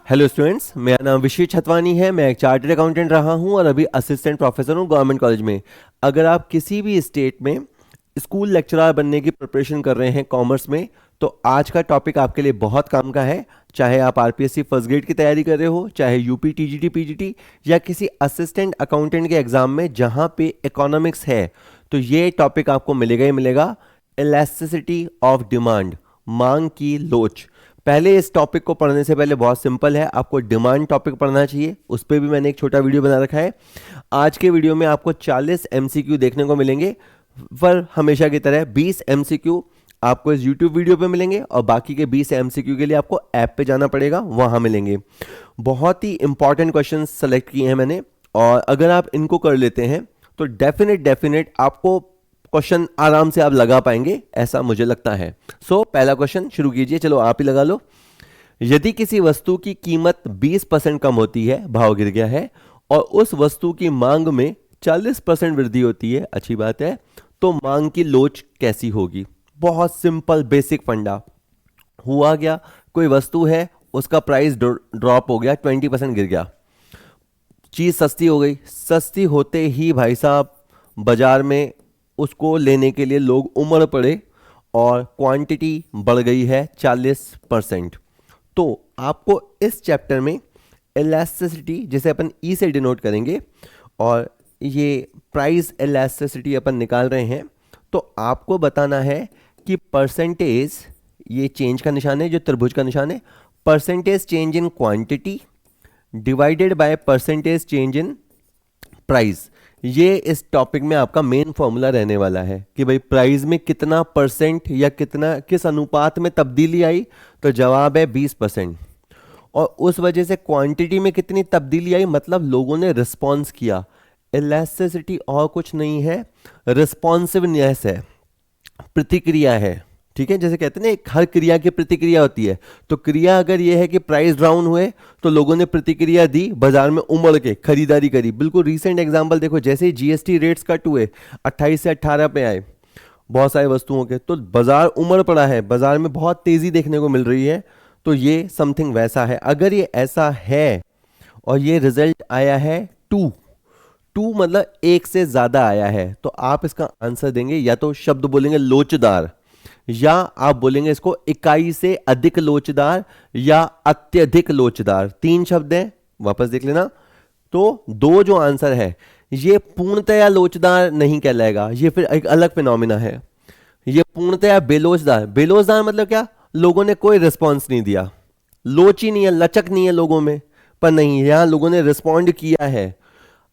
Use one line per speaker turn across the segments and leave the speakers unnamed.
Hello students, मेरा नाम विशेष छतवानी है। मैं एक चार्टर्ड अकाउंटेंट रहा हूं और अभी असिस्टेंट प्रोफेसर हूं गवर्नमेंट कॉलेज में। अगर आप किसी भी स्टेट में स्कूल लेक्चरर बनने की प्रिपरेशन कर रहे हैं कॉमर्स में, तो आज का टॉपिक आपके लिए बहुत काम का है। चाहे आप आरपीएससी फर्स्ट ग्रेड की तैयारी कर रहे हो, चाहे यूपी टीजीटी पीजीटी या किसी असिस्टेंट अकाउंटेंट के एग्जाम में जहां पे इकोनॉमिक्स है, तो ये टॉपिक आपको मिलेगा ही मिलेगा। इलास्टिसिटी ऑफ डिमांड, मांग की लोच। पहले इस टॉपिक को पढ़ने से पहले बहुत सिंपल है, आपको डिमांड टॉपिक पढ़ना चाहिए। उस पर भी मैंने एक छोटा वीडियो बना रखा है। आज के वीडियो में आपको 40 एमसीक्यू देखने को मिलेंगे, पर हमेशा की तरह 20 एमसीक्यू आपको इस यूट्यूब वीडियो पे मिलेंगे और बाकी के 20 एमसीक्यू के लिए आपको ऐप पे जाना पड़ेगा, वहां मिलेंगे। बहुत ही इंपॉर्टेंट क्वेश्चन सेलेक्ट किए हैं मैंने, और अगर आप इनको कर लेते हैं तो डेफिनेट आपको क्वेश्चन आराम से आप लगा पाएंगे, ऐसा मुझे लगता है। पहला क्वेश्चन शुरू कीजिए। चलो आप ही लगा लो। यदि किसी वस्तु की कीमत 20% कम होती है, भाव गिर गया है, और उस वस्तु की मांग में 40% वृद्धि होती है, अच्छी बात है, तो मांग की लोच कैसी होगी? बहुत सिंपल बेसिक फंडा। हुआ क्या, कोई वस्तु है, उसका प्राइस ड्रॉप हो गया, 20% गिर गया, चीज सस्ती हो गई। सस्ती होते ही भाई साहब बाजार में उसको लेने के लिए लोग उमड़ पड़े और क्वांटिटी बढ़ गई है 40%। तो आपको इस चैप्टर में इलास्टिसिटी, जिसे अपन ई से डिनोट करेंगे, और ये प्राइस इलास्टिसिटी अपन निकाल रहे हैं, तो आपको बताना है कि परसेंटेज, ये चेंज का निशान है, जो त्रिभुज का निशान है, percentage change in quantity divided by percentage change in price. ये इस टॉपिक में आपका मेन फॉर्मूला रहने वाला है कि भाई प्राइस में कितना परसेंट या कितना किस अनुपात में तब्दीली आई, तो जवाब है 20%। और उस वजह से क्वांटिटी में कितनी तब्दीली आई, मतलब लोगों ने रिस्पॉन्स किया। इलास्टिसिटी और कुछ नहीं है, रिस्पॉन्सिवनेस है, प्रतिक्रिया है। ठीक है, जैसे कहते हैं ना, एक हर क्रिया की प्रतिक्रिया होती है। तो क्रिया अगर ये है कि प्राइस डाउन हुए, तो लोगों ने प्रतिक्रिया दी, बाजार में उमड़ के खरीदारी करी। बिल्कुल रीसेंट एग्जांपल देखो, जैसे ही जीएसटी रेट्स कट हुए, 28 से 18 पे आए बहुत सारी वस्तुओं के, तो बाजार उमड़ पड़ा है, बाजार में बहुत तेजी देखने को मिल रही है। तो ये समथिंग वैसा है। अगर ये ऐसा है और ये रिजल्ट आया है 2 मतलब एक से ज्यादा आया है, तो आप इसका आंसर देंगे या तो शब्द बोलेंगे लोचदार, या आप बोलेंगे इसको इकाई से अधिक लोचदार या अत्यधिक लोचदार। 3 शब्द हैं, वापस देख लेना। तो 2 जो आंसर है, ये पूर्णतया लोचदार नहीं कहलाएगा, ये फिर एक अलग फिनोमिना है। ये पूर्णतया बेलोचदार। बेलोचदार मतलब क्या? लोगों ने कोई रिस्पॉन्स नहीं दिया, लोच ही नहीं है, लचक नहीं है लोगों में, पर नहीं, यहां लोगों ने रिस्पॉन्ड किया है।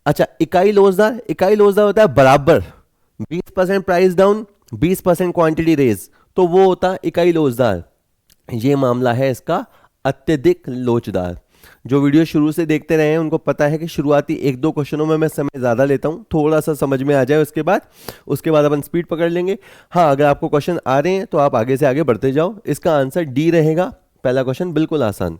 अच्छा, इकाई लोचदार, इकाई लोचदार होता है बराबर, 20% प्राइस डाउन, 20% क्वांटिटी रेज, तो वो होता है इकाई लोचदार। ये मामला है इसका अत्यधिक लोचदार। जो वीडियो शुरू से देखते रहे हैं उनको पता है कि शुरुआती 1-2 क्वेश्चनों में मैं समय ज़्यादा लेता हूं, थोड़ा सा समझ में आ जाए उसके बाद अपन स्पीड पकड़ लेंगे। हाँ, अगर आपको क्वेश्चन आ रहे हैं तो आप आगे से आगे बढ़ते जाओ। इसका आंसर डी रहेगा, पहला क्वेश्चन बिल्कुल आसान।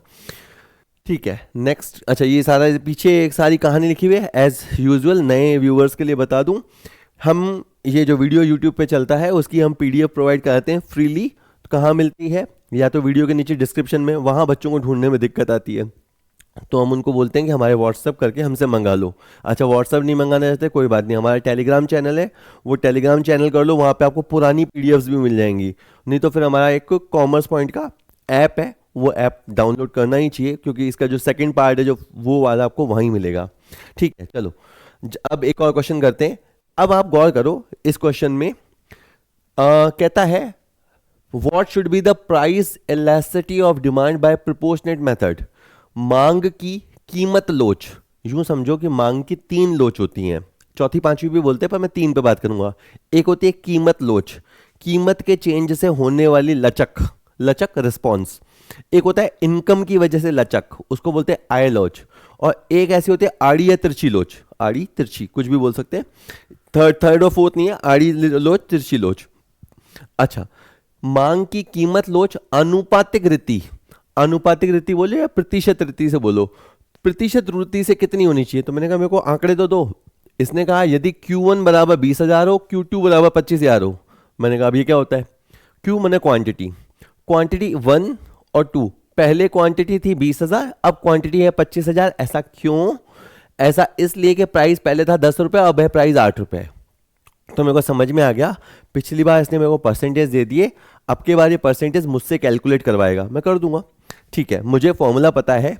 ठीक है, नेक्स्ट। अच्छा, ये सारा पीछे एक सारी कहानी लिखी हुई है, एज यूजुअल नए व्यूअर्स के लिए बता दूं, हम ये जो वीडियो यूट्यूब पे चलता है उसकी हम पीडीएफ प्रोवाइड कराते हैं फ्रीली। कहाँ मिलती है? या तो वीडियो के नीचे डिस्क्रिप्शन में, वहाँ बच्चों को ढूंढने में दिक्कत आती है, तो हम उनको बोलते हैं कि हमारे व्हाट्सअप करके हमसे मंगा लो। अच्छा, व्हाट्सअप नहीं मंगाना चाहते, कोई बात नहीं, हमारा टेलीग्राम चैनल है, वो टेलीग्राम चैनल कर लो, वहाँ पे आपको पुरानी पीडीएफ्स भी मिल जाएंगी। नहीं तो फिर हमारा एक कॉमर्स पॉइंट का ऐप है, वो ऐप डाउनलोड करना ही चाहिए, क्योंकि इसका जो सेकंड पार्ट है, जो वो वाला आपको वहीं मिलेगा। ठीक है, चलो अब एक और क्वेश्चन करते हैं। अब आप गौर करो इस क्वेश्चन में, कहता है what should be the price elasticity of demand by proportionate method. मांग की कीमत लोच, यूं समझो कि मांग की 3 लोच होती हैं, चौथी पांचवी भी बोलते हैं, पर मैं 3 पे बात करूंगा। एक होती है कीमत लोच, कीमत के चेंज से होने वाली लचक रिस्पॉन्स। एक होता है इनकम की वजह से लचक, उसको बोलते हैं आय लोच। और एक ऐसी होती है आड़ी या तिरछी लोच, आड़ी तिरछी कुछ भी बोल सकते हैं, थर्ड और फोर्थ नहीं है, आड़ी लोच तिरछी लोच। अच्छा, मांग की कीमत लोच अनुपातिक रीति, अनुपातिक रीति बोले या प्रतिशत रीति से बोलो, प्रतिशत रीति से कितनी होनी चाहिए? तो मैंने कहा मेरे को आंकड़े तो दो। इसने कहा यदि Q1 बराबर 20,000 हो, Q2 बराबर 25,000 हो। मैंने कहा अब ये क्या होता है? Q माने क्वांटिटी, क्वांटिटी 1 और 2, पहले क्वांटिटी थी 20,000, अब क्वांटिटी है 25,000। ऐसा क्यों? ऐसा इसलिए कि प्राइस पहले था 10 रुपये, अब है प्राइस 8 रुपये। तो मेरे को समझ में आ गया। पिछली बार इसने मेरे को परसेंटेज दे दिए, अब के बार ये परसेंटेज मुझसे कैलकुलेट करवाएगा, मैं कर दूंगा। ठीक है, मुझे फॉर्मूला पता है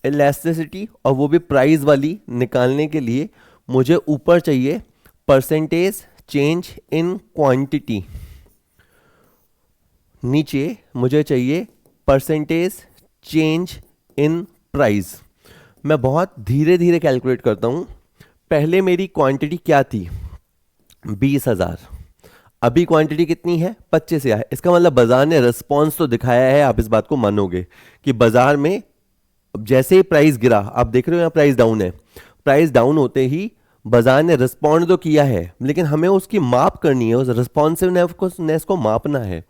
इलास्टिसिटी, और वो भी प्राइस वाली निकालने के लिए मुझे ऊपर चाहिए परसेंटेज चेंज इन क्वांटिटी, नीचे मुझे चाहिए परसेंटेज चेंज इन प्राइस। मैं बहुत धीरे धीरे कैलकुलेट करता हूं। पहले मेरी क्वांटिटी क्या थी? 20,000। अभी क्वांटिटी कितनी है? 25,000 है। इसका मतलब बाजार ने रिस्पॉन्स तो दिखाया है, आप इस बात को मानोगे कि बाजार में जैसे ही प्राइस गिरा, आप देख रहे हो यहाँ प्राइस डाउन है, प्राइस डाउन होते ही बाजार ने रिस्पॉन्ड तो किया है, लेकिन हमें उसकी माप करनी है, उस रिस्पॉन्सिवनेस को मापना है।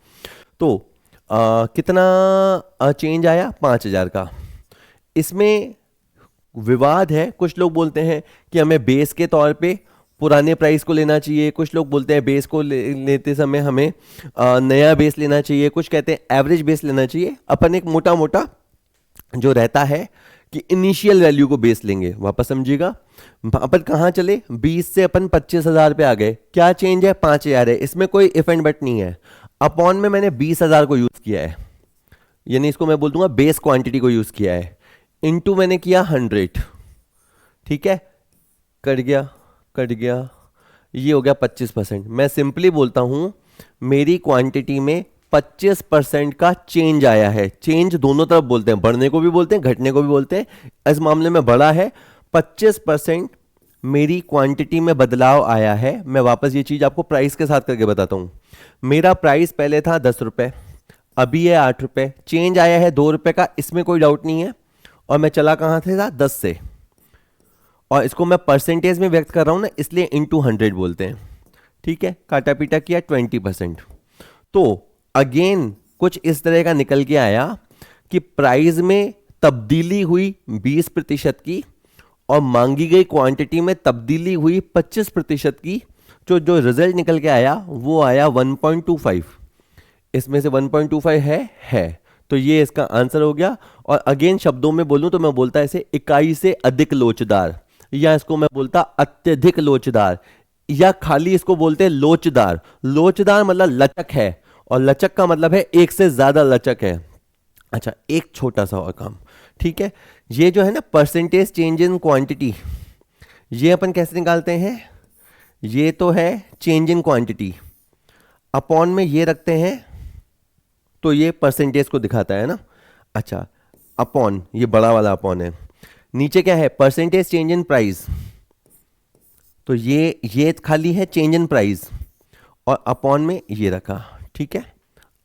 तो कितना चेंज आया? 5,000 का। इसमें विवाद है, कुछ लोग बोलते हैं कि हमें बेस के तौर पे पुराने प्राइस को लेना चाहिए, कुछ लोग बोलते हैं बेस को लेते समय हमें नया बेस लेना चाहिए, कुछ कहते हैं एवरेज बेस लेना चाहिए। अपन एक मोटा मोटा जो रहता है कि इनिशियल वैल्यू को बेस लेंगे। वापस समझिएगा, अपन कहाँ चले? 20 से अपन 25,000 पे आ गए। क्या चेंज है? 5,000 है। इसमें कोई इफ एंड बट नहीं है। अपॉन में मैंने 20,000 को यूज किया है, यानी इसको मैं बोल दूंगा बेस क्वांटिटी को यूज किया है, इनटू मैंने किया 100। ठीक है, कट गया कट गया, ये हो गया 25%। मैं सिंपली बोलता हूं मेरी क्वांटिटी में 25% का चेंज आया है। चेंज दोनों तरफ बोलते हैं, बढ़ने को भी बोलते हैं, घटने को भी बोलते हैं। इस मामले में बढ़ा है, 25% मेरी क्वांटिटी में बदलाव आया है। मैं वापस ये चीज आपको प्राइस के साथ करके बताता हूं। मेरा प्राइस पहले था 10 रुपए, अभी है 8 रुपए। चेंज आया है 2 रुपए का, इसमें कोई डाउट नहीं है। और मैं चला कहां से था? 10 से, और इसको मैं परसेंटेज में व्यक्त कर रहा हूं ना, इसलिए इनटू 100 बोलते हैं। ठीक है, काटा पीटा किया 20%। तो अगेन कुछ इस तरह का निकल के आया कि प्राइस में तब्दीली हुई 20% की, और मांगी गई क्वांटिटी में तब्दीली हुई 25% की। जो रिजल्ट निकल के आया वो आया 1.25। इसमें से 1.25 है। तो ये इसका आंसर हो गया। और अगेन शब्दों में बोलूं तो मैं बोलता ऐसे, इकाई से अधिक लोचदार, या इसको मैं बोलता अत्यधिक लोचदार, या खाली इसको बोलते हैं लोचदार। लोचदार मतलब लचक है, और लचक का मतलब है एक से ज्यादा लचक है। अच्छा, एक छोटा सा और काम। ठीक है, ये जो है ना परसेंटेज चेंज इन क्वांटिटी, ये अपन कैसे निकालते हैं? ये तो है चेंज इन क्वांटिटी, अपॉन में ये रखते हैं, तो ये परसेंटेज को दिखाता है ना। अच्छा, अपॉन, ये बड़ा वाला अपॉन है। नीचे क्या है? Percentage change in price. तो ये खाली है चेंज इन प्राइस, और अपॉन में ये रखा। ठीक है,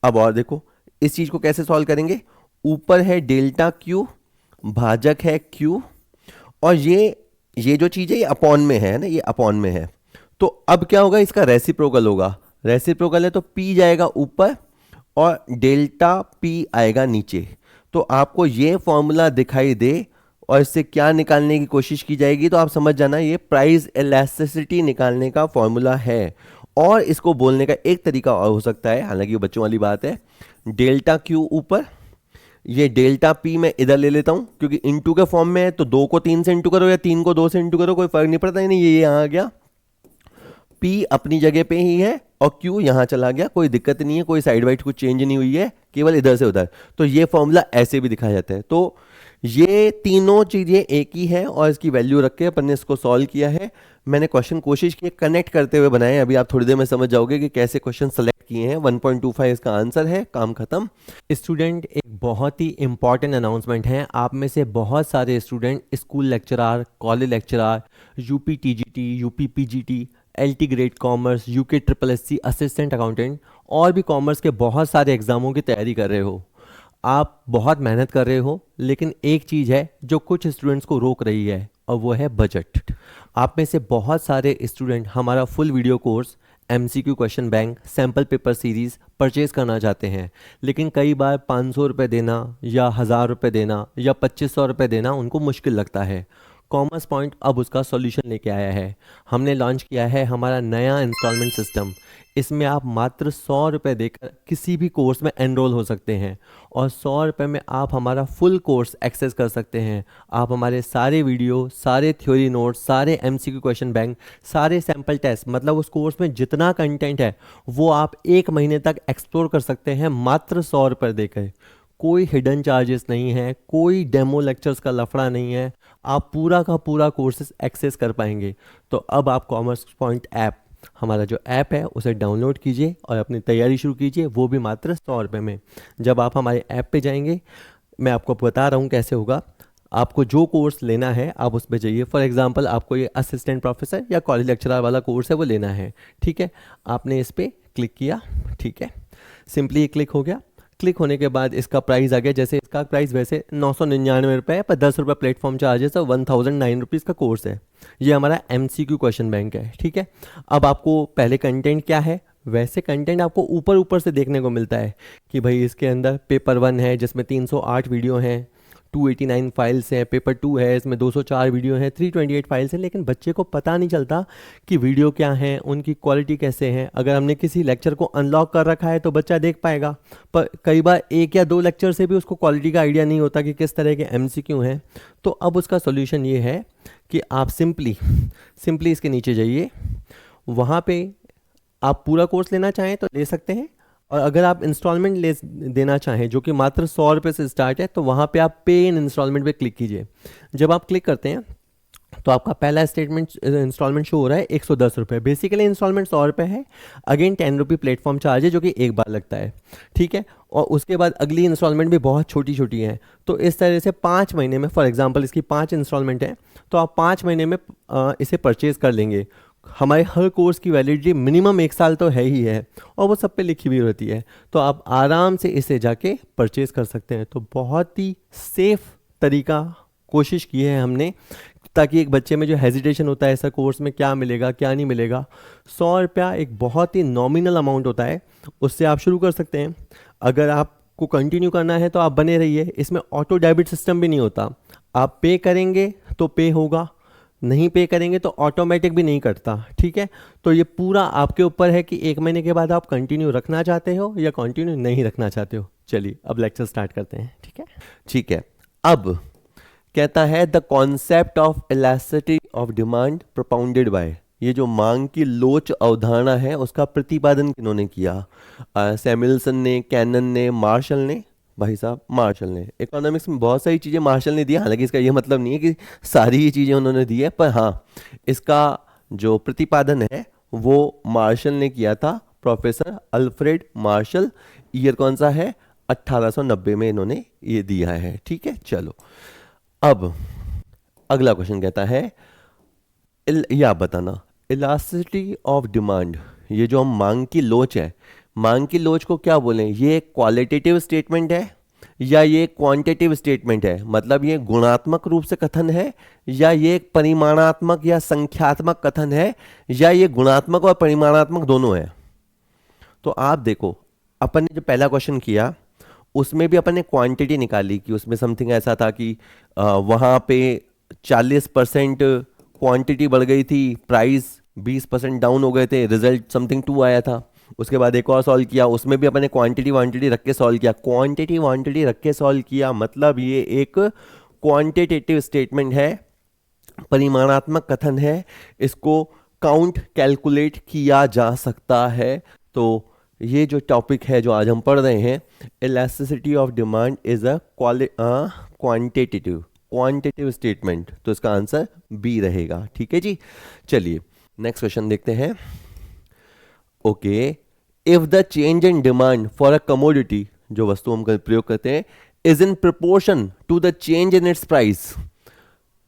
अब और देखो इस चीज को कैसे सॉल्व करेंगे। ऊपर है डेल्टा क्यू, भाजक है क्यू, और ये जो चीज है ये अपॉन में है ना, ये अपॉन में है। तो अब क्या होगा? इसका रेसिप्रोकल होगा। रेसिप्रोकल है तो पी जाएगा ऊपर और डेल्टा पी आएगा नीचे। तो आपको ये फॉर्मूला दिखाई दे और इससे क्या निकालने की कोशिश की जाएगी, तो आप समझ जाना ये प्राइस इलास्टिसिटी निकालने का फॉर्मूला है। और इसको बोलने का एक तरीका और हो सकता है, हालांकि वो बच्चों वाली बात है। डेल्टा क्यू ऊपर, ये डेल्टा पी मैं इधर ले लेता हूं क्योंकि इनटू के फॉर्म में है, तो 2 को 3 से इंटू करो या 3 को 2 से इंटू करो, कोई फर्क नहीं पड़ता। नहीं, ये यहां आ गया, पी अपनी जगह पे ही है और क्यू यहां चला गया, कोई दिक्कत नहीं है, कोई साइड वाइड कुछ चेंज नहीं हुई है, केवल इधर से उधर। तो ये फॉर्मूला ऐसे भी दिखाया जाता है। तो ये तीनों चीजें एक ही है और इसकी वैल्यू रख के अपन ने इसको सॉल्व किया है। मैंने क्वेश्चन कोशिश की कनेक्ट करते हुए बनाए, अभी आप थोड़ी देर में समझ जाओगे कि कैसे क्वेश्चन सेलेक्ट किए हैं। 1.25 इसका आंसर है, काम खत्म।
स्टूडेंट, एक बहुत ही इंपॉर्टेंट अनाउंसमेंट है। आप में से बहुत सारे student school lecturer, college lecturer, UP TGT, UP PGT, LT grade commerce, UK triple SC assistant accountant और भी कॉमर्स के बहुत सारे एग्जामों की तैयारी कर रहे हो। आप बहुत मेहनत कर रहे हो, लेकिन एक चीज़ है जो कुछ स्टूडेंट्स को रोक रही है, और वो है बजट। आप में से बहुत सारे स्टूडेंट हमारा full video course, MCQ question bank, sample paper series purchase करना चाहते हैं, लेकिन कई बार 500 रुपये देना या 1000 रुपये देना या 2500 रुपये देना उनको मुश्किल लगता है। कॉमर्स पॉइंट अब उसका सॉल्यूशन लेके आया है। हमने लॉन्च किया है हमारा नया इंस्टॉलमेंट सिस्टम। इसमें आप मात्र 100 रुपये देकर किसी भी कोर्स में एनरोल हो सकते हैं और 100 रुपये में आप हमारा फुल कोर्स एक्सेस कर सकते हैं। आप हमारे सारे वीडियो, सारे थ्योरी नोट्स, सारे एमसीक्यू क्वेश्चन बैंक, सारे सैम्पल टेस्ट, मतलब उस कोर्स में जितना कंटेंट है वो आप 1 महीने तक एक्सप्लोर कर सकते हैं मात्र 100 रुपये देकर। कोई हिडन चार्जेस नहीं है, कोई डेमो लेक्चर्स का लफड़ा नहीं है, आप पूरा का पूरा कोर्सेज एक्सेस कर पाएंगे। तो अब आप कॉमर्स पॉइंट ऐप, हमारा जो ऐप है उसे डाउनलोड कीजिए और अपनी तैयारी शुरू कीजिए, वो भी मात्र 100 रुपये में। जब आप हमारे ऐप पे जाएंगे, मैं आपको बता रहा हूँ कैसे होगा। आपको जो कोर्स लेना है आप उस पर जाइए। फॉर एग्जांपल आपको ये असिस्टेंट प्रोफेसर या कॉलेज लेक्चरर वाला कोर्स है वो लेना है, ठीक है। आपने इस पर क्लिक किया, ठीक है, सिंपली क्लिक हो गया। क्लिक होने के बाद इसका प्राइस आ गया। जैसे इसका प्राइस वैसे 999 रुपये है, पर 10 रुपये प्लेटफॉर्म चार्जेस और 1009 रुपीज़ का कोर्स है। ये हमारा एमसीक्यू क्वेश्चन बैंक है, ठीक है। अब आपको पहले कंटेंट क्या है, वैसे कंटेंट आपको ऊपर ऊपर से देखने को मिलता है कि भाई इसके अंदर पेपर 1 है जिसमें 308 वीडियो हैं, 289 फाइल्स हैं। पेपर 2 है, इसमें 204 वीडियो हैं, 328 फाइल्स हैं। लेकिन बच्चे को पता नहीं चलता कि वीडियो क्या हैं, उनकी क्वालिटी कैसे हैं। अगर हमने किसी लेक्चर को अनलॉक कर रखा है तो बच्चा देख पाएगा, पर कई बार 1 या 2 लेक्चर से भी उसको क्वालिटी का आइडिया नहीं होता कि किस तरह के एमसीक्यू हैं। तो अब उसका सोल्यूशन ये है कि आप सिंपली इसके नीचे जाइए। वहाँ पे आप पूरा कोर्स लेना चाहें तो ले सकते हैं, और अगर आप इंस्टॉलमेंट ले देना चाहें जो कि मात्र 100 रुपये से स्टार्ट है, तो वहाँ पे आप पे इन इंस्टॉलमेंट पे क्लिक कीजिए। जब आप क्लिक करते हैं तो आपका पहला स्टेटमेंट इंस्टॉलमेंट शो हो रहा है 110 रुपये। बेसिकली इंस्टॉलमेंट 100 रुपये है, अगेन 10 रुपये प्लेटफॉर्म चार्ज है जो कि एक बार लगता है, ठीक है। और उसके बाद अगली इंस्टॉलमेंट भी बहुत छोटी छोटी हैं। तो इस तरह से 5 महीने में, फॉर एग्जांपल इसकी 5 इंस्टॉलमेंट है, तो आप 5 महीने में इसे परचेज कर लेंगे। हमारे हर कोर्स की वैलिडिटी मिनिमम 1 साल तो है ही है, और वो सब पे लिखी हुई रहती है। तो आप आराम से इसे जाके परचेज कर सकते हैं। तो बहुत ही सेफ तरीका कोशिश की है हमने, ताकि एक बच्चे में जो हेजिटेशन होता है ऐसा कोर्स में क्या मिलेगा क्या नहीं मिलेगा, 100 रुपया एक बहुत ही नॉमिनल अमाउंट होता है, उससे आप शुरू कर सकते हैं। अगर आपको कंटिन्यू करना है तो आप बने रहिए। इसमें ऑटो डेबिट सिस्टम भी नहीं होता, आप पे करेंगे तो पे होगा, नहीं पे करेंगे तो ऑटोमेटिक भी नहीं कटता, ठीक है। तो ये पूरा आपके ऊपर है कि 1 महीने के बाद आप कंटिन्यू रखना चाहते हो या कंटिन्यू नहीं रखना चाहते हो। चलिए अब लेक्चर स्टार्ट करते हैं, ठीक है। ठीक है, अब कहता है the concept of elasticity of demand propounded bye, ये जो मांग की लोच अवधारणा है उसका प्रतिपादन किन्होंने किया? सैमुअलसन ने, कैनन ने, मार्शल ने। भाई साहब मार्शल ने। इकोनॉमिक्स में बहुत सारी चीज़ें मार्शल ने दी, हालांकि इसका ये मतलब नहीं है कि सारी ही चीज़ें उन्होंने दी है, पर हाँ इसका जो प्रतिपादन है वो मार्शल ने किया था, प्रोफेसर अल्फ्रेड मार्शल। ईयर कौन सा है? 1890 में इन्होंने ये दिया है, ठीक है। चलो अब अगला क्वेश्चन कहता है, ये आप बताना, इलास्टिसिटी ऑफ डिमांड, ये जो हम मांग की लोच है, मांग की लोच को क्या बोलें? ये एक क्वालिटेटिव स्टेटमेंट है या ये क्वांटिटेटिव स्टेटमेंट है? मतलब ये गुणात्मक रूप से कथन है या ये एक परिमाणात्मक या संख्यात्मक कथन है, या ये गुणात्मक और परिमाणात्मक दोनों है? तो आप देखो, अपन ने जो पहला क्वेश्चन किया उसमें भी अपन ने क्वांटिटी निकाली कि उसमें समथिंग ऐसा था कि वहाँ पे 40% क्वांटिटी बढ़ गई थी, प्राइस 20% डाउन हो गए थे, रिजल्ट समथिंग 2 आया था। उसके बाद एक और सॉल्व किया, उसमें भी अपन ने क्वांटिटी वांटिटी रख के सॉल्व किया। क्वांटिटी वांटिटी रख के सॉल्व किया मतलब ये एक क्वांटिटेटिव स्टेटमेंट है, परिमाणात्मक कथन है, इसको काउंट कैलकुलेट किया जा सकता है। तो ये जो टॉपिक है जो आज हम पढ़ रहे हैं, elasticity of demand is a quantitative statement, तो इसका आंसर बी रहेगा, ठीक है जी। चलिए नेक्स्ट क्वेश्चन देखते हैं। Okay, if the change in demand for a commodity, जो वस्तु हम प्रयोग करते हैं, is in proportion to the change in its price,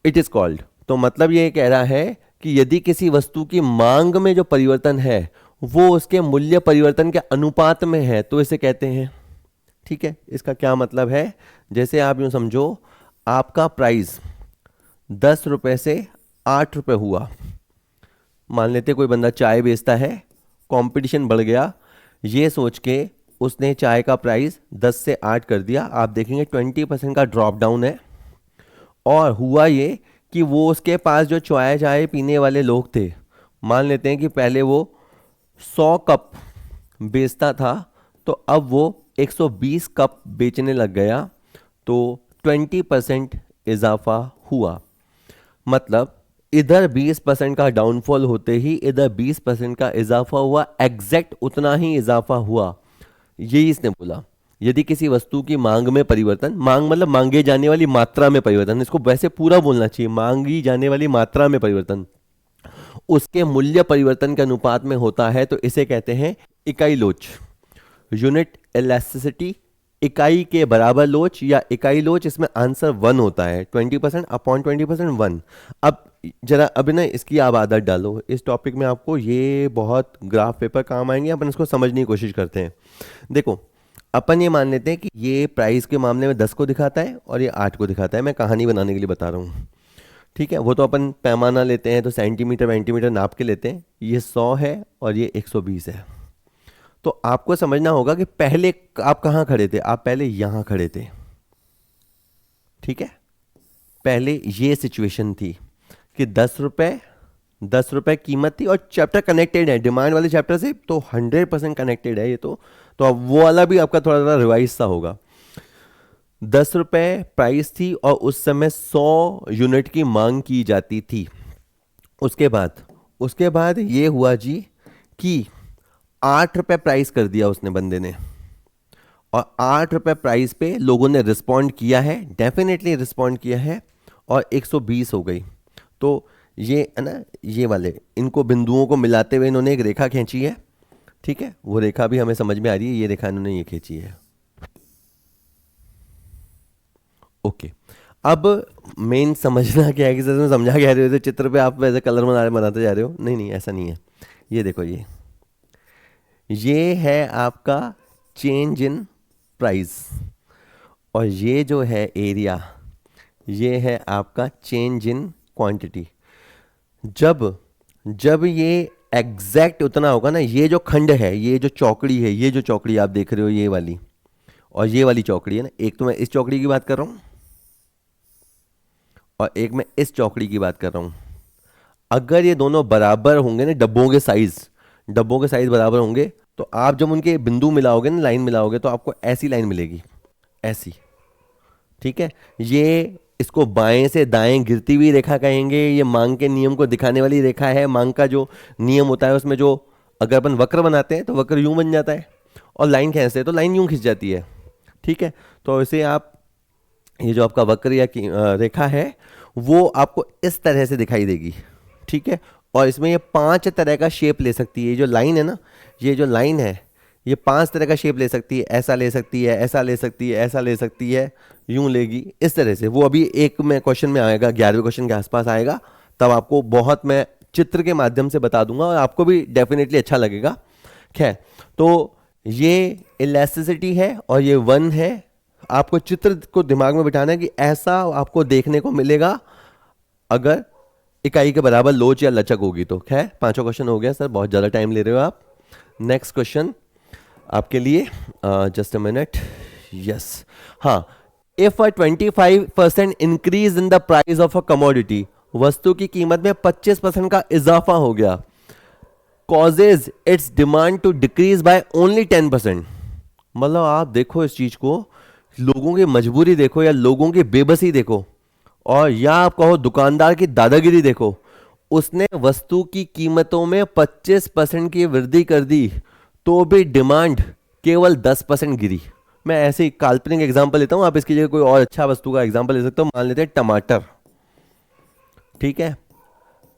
it is called. तो मतलब ये कह रहा है कि यदि किसी वस्तु की मांग में जो परिवर्तन है वो उसके मूल्य परिवर्तन के अनुपात में है तो इसे कहते हैं, ठीक है। इसका क्या मतलब है? जैसे आप यूं समझो, आपका प्राइस 10 रुपए से 8 रुपए हुआ। मान लेते कोई बंदा चाय बेचता है, कंपटीशन बढ़ गया, ये सोच के उसने चाय का प्राइस 10 से 8 कर दिया। आप देखेंगे 20% का ड्रॉप डाउन है, और हुआ ये
कि वो उसके पास जो चाय चाय पीने वाले लोग थे, मान लेते हैं कि पहले वो 100 कप बेचता था, तो अब वो 120 कप बेचने लग गया, तो 20% इजाफा हुआ। मतलब इधर 20% का डाउनफॉल होते ही इधर 20% का इजाफा हुआ, एग्जैक्ट उतना ही इजाफा हुआ। यही इसने बोला। यदि किसी वस्तु की मांग में परिवर्तन, मांग मतलब मांगे जाने वाली मात्रा में परिवर्तन, इसको वैसे पूरा बोलना चाहिए, मांगी जाने वाली मात्रा में परिवर्तन उसके मूल्य परिवर्तन के अनुपात में होता है, तो इसे कहते हैं इकाई लोच, यूनिट इलास्टिसिटी। इकाई के बराबर लोच या इकाई लोच, इसमें आंसर 1 होता है, 20% अपॉन 20% 1। अब जरा अभी ना इसकी आप आदत डालो, इस टॉपिक में आपको ये बहुत ग्राफ पेपर काम आएंगे, अपन इसको समझने की कोशिश करते हैं। देखो, अपन ये मान लेते हैं कि ये प्राइस के मामले में 10 को दिखाता है और ये 8 को दिखाता है, मैं कहानी बनाने के लिए बता रहा हूँ। ठीक है, वो तो अपन पैमाना लेते हैं तो सेंटीमीटर वेंटीमीटर नाप के लेते हैं। ये 100 है और ये 120 है। तो आपको समझना होगा कि पहले आप कहाँ खड़े थे, आप पहले यहाँ खड़े थे। ठीक है, पहले ये सिचुएशन थी कि 10 रुपए कीमत थी, और चैप्टर कनेक्टेड है डिमांड वाले चैप्टर से, तो 100% कनेक्टेड है ये तो अब वो वाला भी आपका थोड़ा थोड़ा रिवाइज सा होगा। 10 रुपए प्राइस थी और उस समय 100 यूनिट की मांग की जाती थी। उसके बाद ये हुआ जी कि 8 रुपए प्राइस कर दिया उसने बंदे ने, और 8 रुपए प्राइस पे लोगों ने रिस्पॉन्ड किया है, डेफिनेटली रिस्पॉन्ड किया है, और 120 हो गई। तो ये है ना, ये वाले इनको बिंदुओं को मिलाते हुए इन्होंने एक रेखा खींची है। ठीक है, वो रेखा भी हमें समझ में आ रही है, ये रेखा इन्होंने ये खींची है। ओके, अब मेन समझना क्या है कि जैसे मैं समझा कह रहे हो, तो चित्र पे आप वैसे कलर बनाते जा रहे हो, नहीं नहीं ऐसा नहीं है। ये देखो, ये है आपका चेंज इन प्राइस, और ये जो है एरिया, ये है आपका चेंज इन क्वांटिटी। जब जब ये एग्जैक्ट उतना होगा ना, ये जो खंड है, ये जो चौकड़ी है, ये जो चौकड़ी आप देख रहे हो ये वाली, और ये वाली चौकड़ी है ना, एक तो मैं इस चौकड़ी की बात कर रहा हूँ और एक मैं इस चौकड़ी की बात कर रहा हूँ। अगर ये दोनों बराबर होंगे ना, डब्बों के साइज बराबर होंगे, तो आप जब उनके बिंदु मिलाओगे ना, लाइन मिलाओगे, तो आपको ऐसी लाइन मिलेगी, ऐसी। ठीक है, ये इसको बाएं से दाएं गिरती हुई रेखा कहेंगे। ये मांग के नियम को दिखाने वाली रेखा है। मांग का जो नियम होता है उसमें जो, अगर अपन वक्र बनाते हैं तो वक्र यूं बन जाता है, और लाइन खींचते हैं तो लाइन यूं खिंच जाती है। ठीक है, तो इसे आप, ये जो आपका वक्र या रेखा है, वो आपको इस तरह से दिखाई देगी। ठीक है, और इसमें ये 5 तरह का शेप ले सकती है। ये जो लाइन है ना, ये जो लाइन है, ये 5 तरह का शेप ले सकती है। ऐसा ले सकती है, ऐसा ले सकती है, ऐसा ले सकती है, यूं लेगी, इस तरह से। वो अभी एक में क्वेश्चन में आएगा, 11वें क्वेश्चन के आसपास आएगा, तब आपको बहुत मैं चित्र के माध्यम से बता दूंगा और आपको भी डेफिनेटली अच्छा लगेगा। खैर, तो ये इलास्टिसिटी है और ये 1 है। आपको चित्र को दिमाग में बिठाना है कि ऐसा आपको देखने को मिलेगा अगर इकाई के बराबर लोच या लचक होगी तो। खैर, 5वां क्वेश्चन हो गया सर, बहुत ज़्यादा टाइम ले रहे हो आप। नेक्स्ट क्वेश्चन आपके लिए, जस्ट अ मिनट, यस, हाँ। If a 25% increase in the price of a commodity, वस्तु की कीमत में 25% का इजाफा हो गया, causes its demand to decrease by only 10%। मतलब आप देखो इस चीज को, लोगों की मजबूरी देखो, या लोगों की बेबसी देखो, और या आप कहो दुकानदार की दादागिरी देखो। उसने वस्तु की कीमतों में 25% की वृद्धि कर दी, तो भी डिमांड केवल 10% गिरी। मैं ऐसे ही काल्पनिक एग्जांपल लेता हूं, आप इसकी जगह कोई और अच्छा वस्तु का एग्जांपल ले सकते हो। मान लेते हैं टमाटर। ठीक है,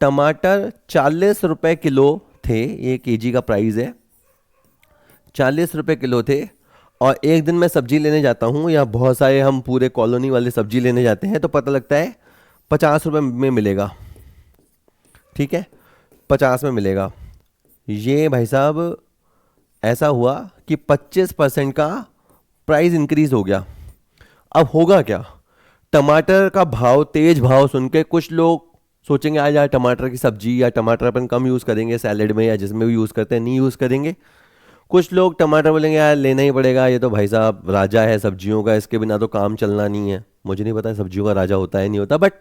टमाटर 40 रुपए किलो थे, ये केजी का प्राइस है, 40 रुपए किलो थे। और एक दिन मैं सब्जी लेने जाता हूँ, या बहुत सारे हम पूरे कॉलोनी वाले सब्जी लेने जाते हैं, तो पता लगता है 50 रुपए में मिलेगा। ठीक है, 50 में मिलेगा। ये भाई साहब ऐसा हुआ कि 25% का प्राइस इंक्रीज हो गया। अब होगा क्या, टमाटर का भाव, तेज भाव सुन के कुछ लोग सोचेंगे आज यार टमाटर की सब्जी, या टमाटर अपन कम यूज़ करेंगे सैलेड में या जिसमें भी यूज़ करते हैं, नहीं यूज़ करेंगे। कुछ लोग टमाटर बोलेंगे यार लेना ही पड़ेगा, ये तो भाई साहब राजा है सब्जियों का, इसके बिना तो काम चलना नहीं है। मुझे नहीं पता सब्जियों का राजा होता है नहीं होता, बट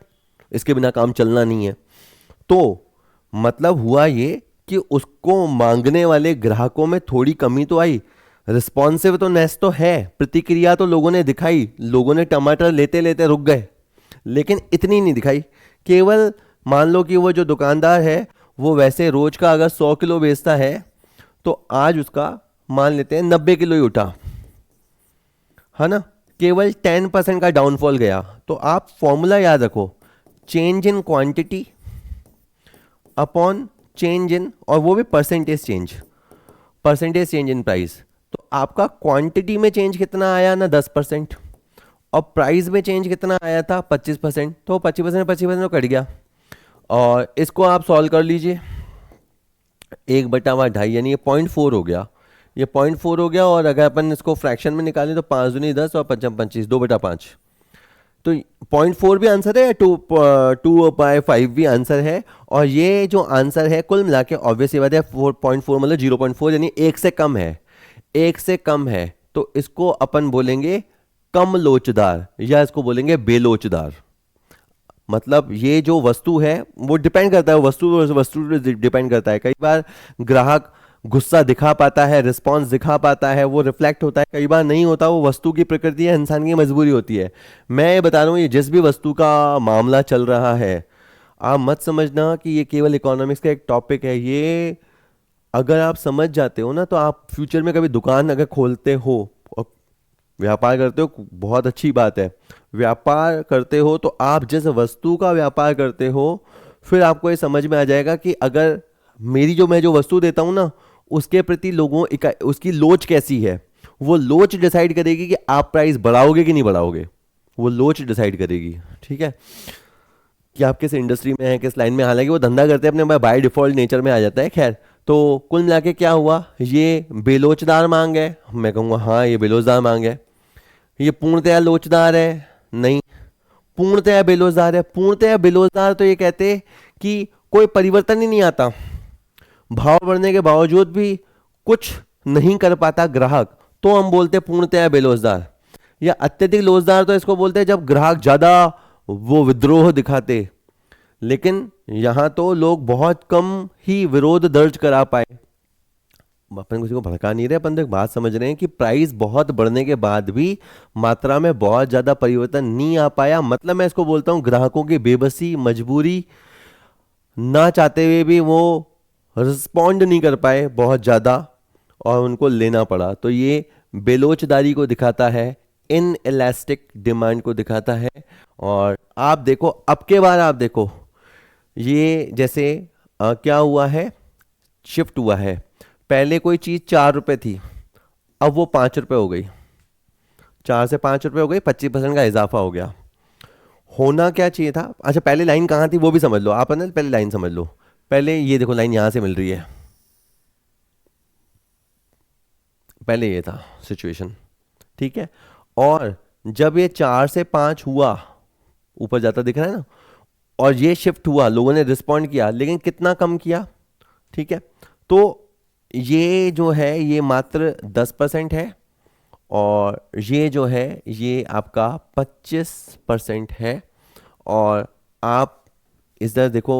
इसके बिना काम चलना नहीं है। तो मतलब हुआ ये कि उसको मांगने वाले ग्राहकों में थोड़ी कमी तो आई, रिस्पॉन्सिव तो नेस तो है, प्रतिक्रिया तो लोगों ने दिखाई, लोगों ने टमाटर लेते लेते रुक गए, लेकिन इतनी नहीं दिखाई। केवल मान लो कि वो जो दुकानदार है वो वैसे रोज का अगर 100 किलो बेचता है तो आज उसका मान लेते हैं 90 किलो ही उठा, है ना, केवल 10% का डाउनफॉल गया। तो आप फॉर्मूला याद रखो, change in quantity upon change in, और वो भी परसेंटेज चेंज इन प्राइस। तो आपका क्वांटिटी में चेंज कितना आया ना, 10%, और प्राइस में चेंज कितना आया था, 25%। तो 25% तो कट गया। और इसको आप सॉल्व कर लीजिए, 1/2 यानी ये 0.4 हो गया, ये 0.4 हो गया। और अगर अपन इसको फ्रैक्शन में निकालें तो 5 दूनी 10 और 5 25, 2/5। तो 0.4 भी आंसर है, 2/5 भी आंसर है। और ये जो आंसर है कुल मिला के ऑब्वियस बात है 4.4 मतलब 0.4 यानी 1 से कम है, 1 से कम है। तो इसको अपन बोलेंगे कम लोचदार या इसको बोलेंगे बेलोचदार। मतलब ये जो वस्तु है वो डिपेंड करता है, वस्तु पे डिपेंड करता है। कई बार ग्राहक गुस्सा दिखा पाता है, रिस्पॉन्स दिखा पाता है, वो रिफ्लेक्ट होता है, कई बार नहीं होता, वो वस्तु की प्रकृति है, इंसान की मजबूरी होती है। मैं ये बता रहा हूँ, ये जिस भी वस्तु का मामला चल रहा है, आप मत समझना कि ये केवल इकोनॉमिक्स का एक टॉपिक है। ये अगर आप समझ जाते हो ना तो आप फ्यूचर में कभी दुकान अगर खोलते हो और व्यापार करते हो, बहुत अच्छी बात है, व्यापार करते हो तो आप जिस वस्तु का व्यापार करते हो फिर आपको ये समझ में आ जाएगा कि अगर मैं जो वस्तु देता हूँ ना उसके प्रति उसकी लोच कैसी है। वो लोच डिसाइड करेगी कि आप प्राइस बढ़ाओगे कि नहीं बढ़ाओगे, वो लोच डिसाइड करेगी। ठीक है, कि आप किस इंडस्ट्री में हैं, किस लाइन में, हालांकि वो धंधा करते हैं अपने बाय डिफॉल्ट नेचर में आ जाता है। खैर, तो कुल मिला के क्या हुआ, ये बेलोचदार मांग है, मैं कहूँगा हाँ ये बेलोचदार मांग है। ये पूर्णतया लोचदार है, नहीं, पूर्णतया बेलोचदार है। पूर्णतया बेलोचदार तो ये कहते कि कोई परिवर्तन ही नहीं आता, भाव बढ़ने के बावजूद भी कुछ नहीं कर पाता ग्राहक, तो हम बोलते हैं पूर्णतया बेलोचदार। या अत्यधिक लोचदार तो इसको बोलते हैं जब ग्राहक ज्यादा वो विद्रोह दिखाते, लेकिन यहां तो लोग बहुत कम ही विरोध दर्ज करा पाए। अपन किसी को भड़का नहीं रहे, अपन तो एक बात समझ रहे हैं कि प्राइस बहुत बढ़ने के बाद भी मात्रा में बहुत ज्यादा परिवर्तन नहीं आ पाया। मतलब मैं इसको बोलता हूं ग्राहकों की बेबसी, मजबूरी, ना चाहते हुए भी वो रिस्पॉन्ड नहीं कर पाए बहुत ज़्यादा और उनको लेना पड़ा। तो ये बेलोचदारी को दिखाता है, इन इलास्टिक डिमांड को दिखाता है। और आप देखो, अब के बार आप देखो, ये जैसे क्या हुआ है, शिफ्ट हुआ है। पहले कोई चीज़ 4 रुपए थी, अब वो 5 रुपए हो गई, 4 से 5 रुपए हो गई, 25% का इजाफा हो गया। होना क्या चाहिए था, अच्छा पहले लाइन कहाँ थी वो भी समझ लो आप, है ना, पहले लाइन समझ लो। पहले ये देखो लाइन यहाँ से मिल रही है, पहले ये था सिचुएशन, ठीक है। और जब ये 4 से 5 हुआ, ऊपर जाता दिख रहा है ना, और ये शिफ्ट हुआ, लोगों ने रिस्पॉन्ड किया, लेकिन कितना कम किया, ठीक है। तो ये जो है ये मात्र 10% है, और ये जो है ये आपका 25% है। और आप इधर देखो,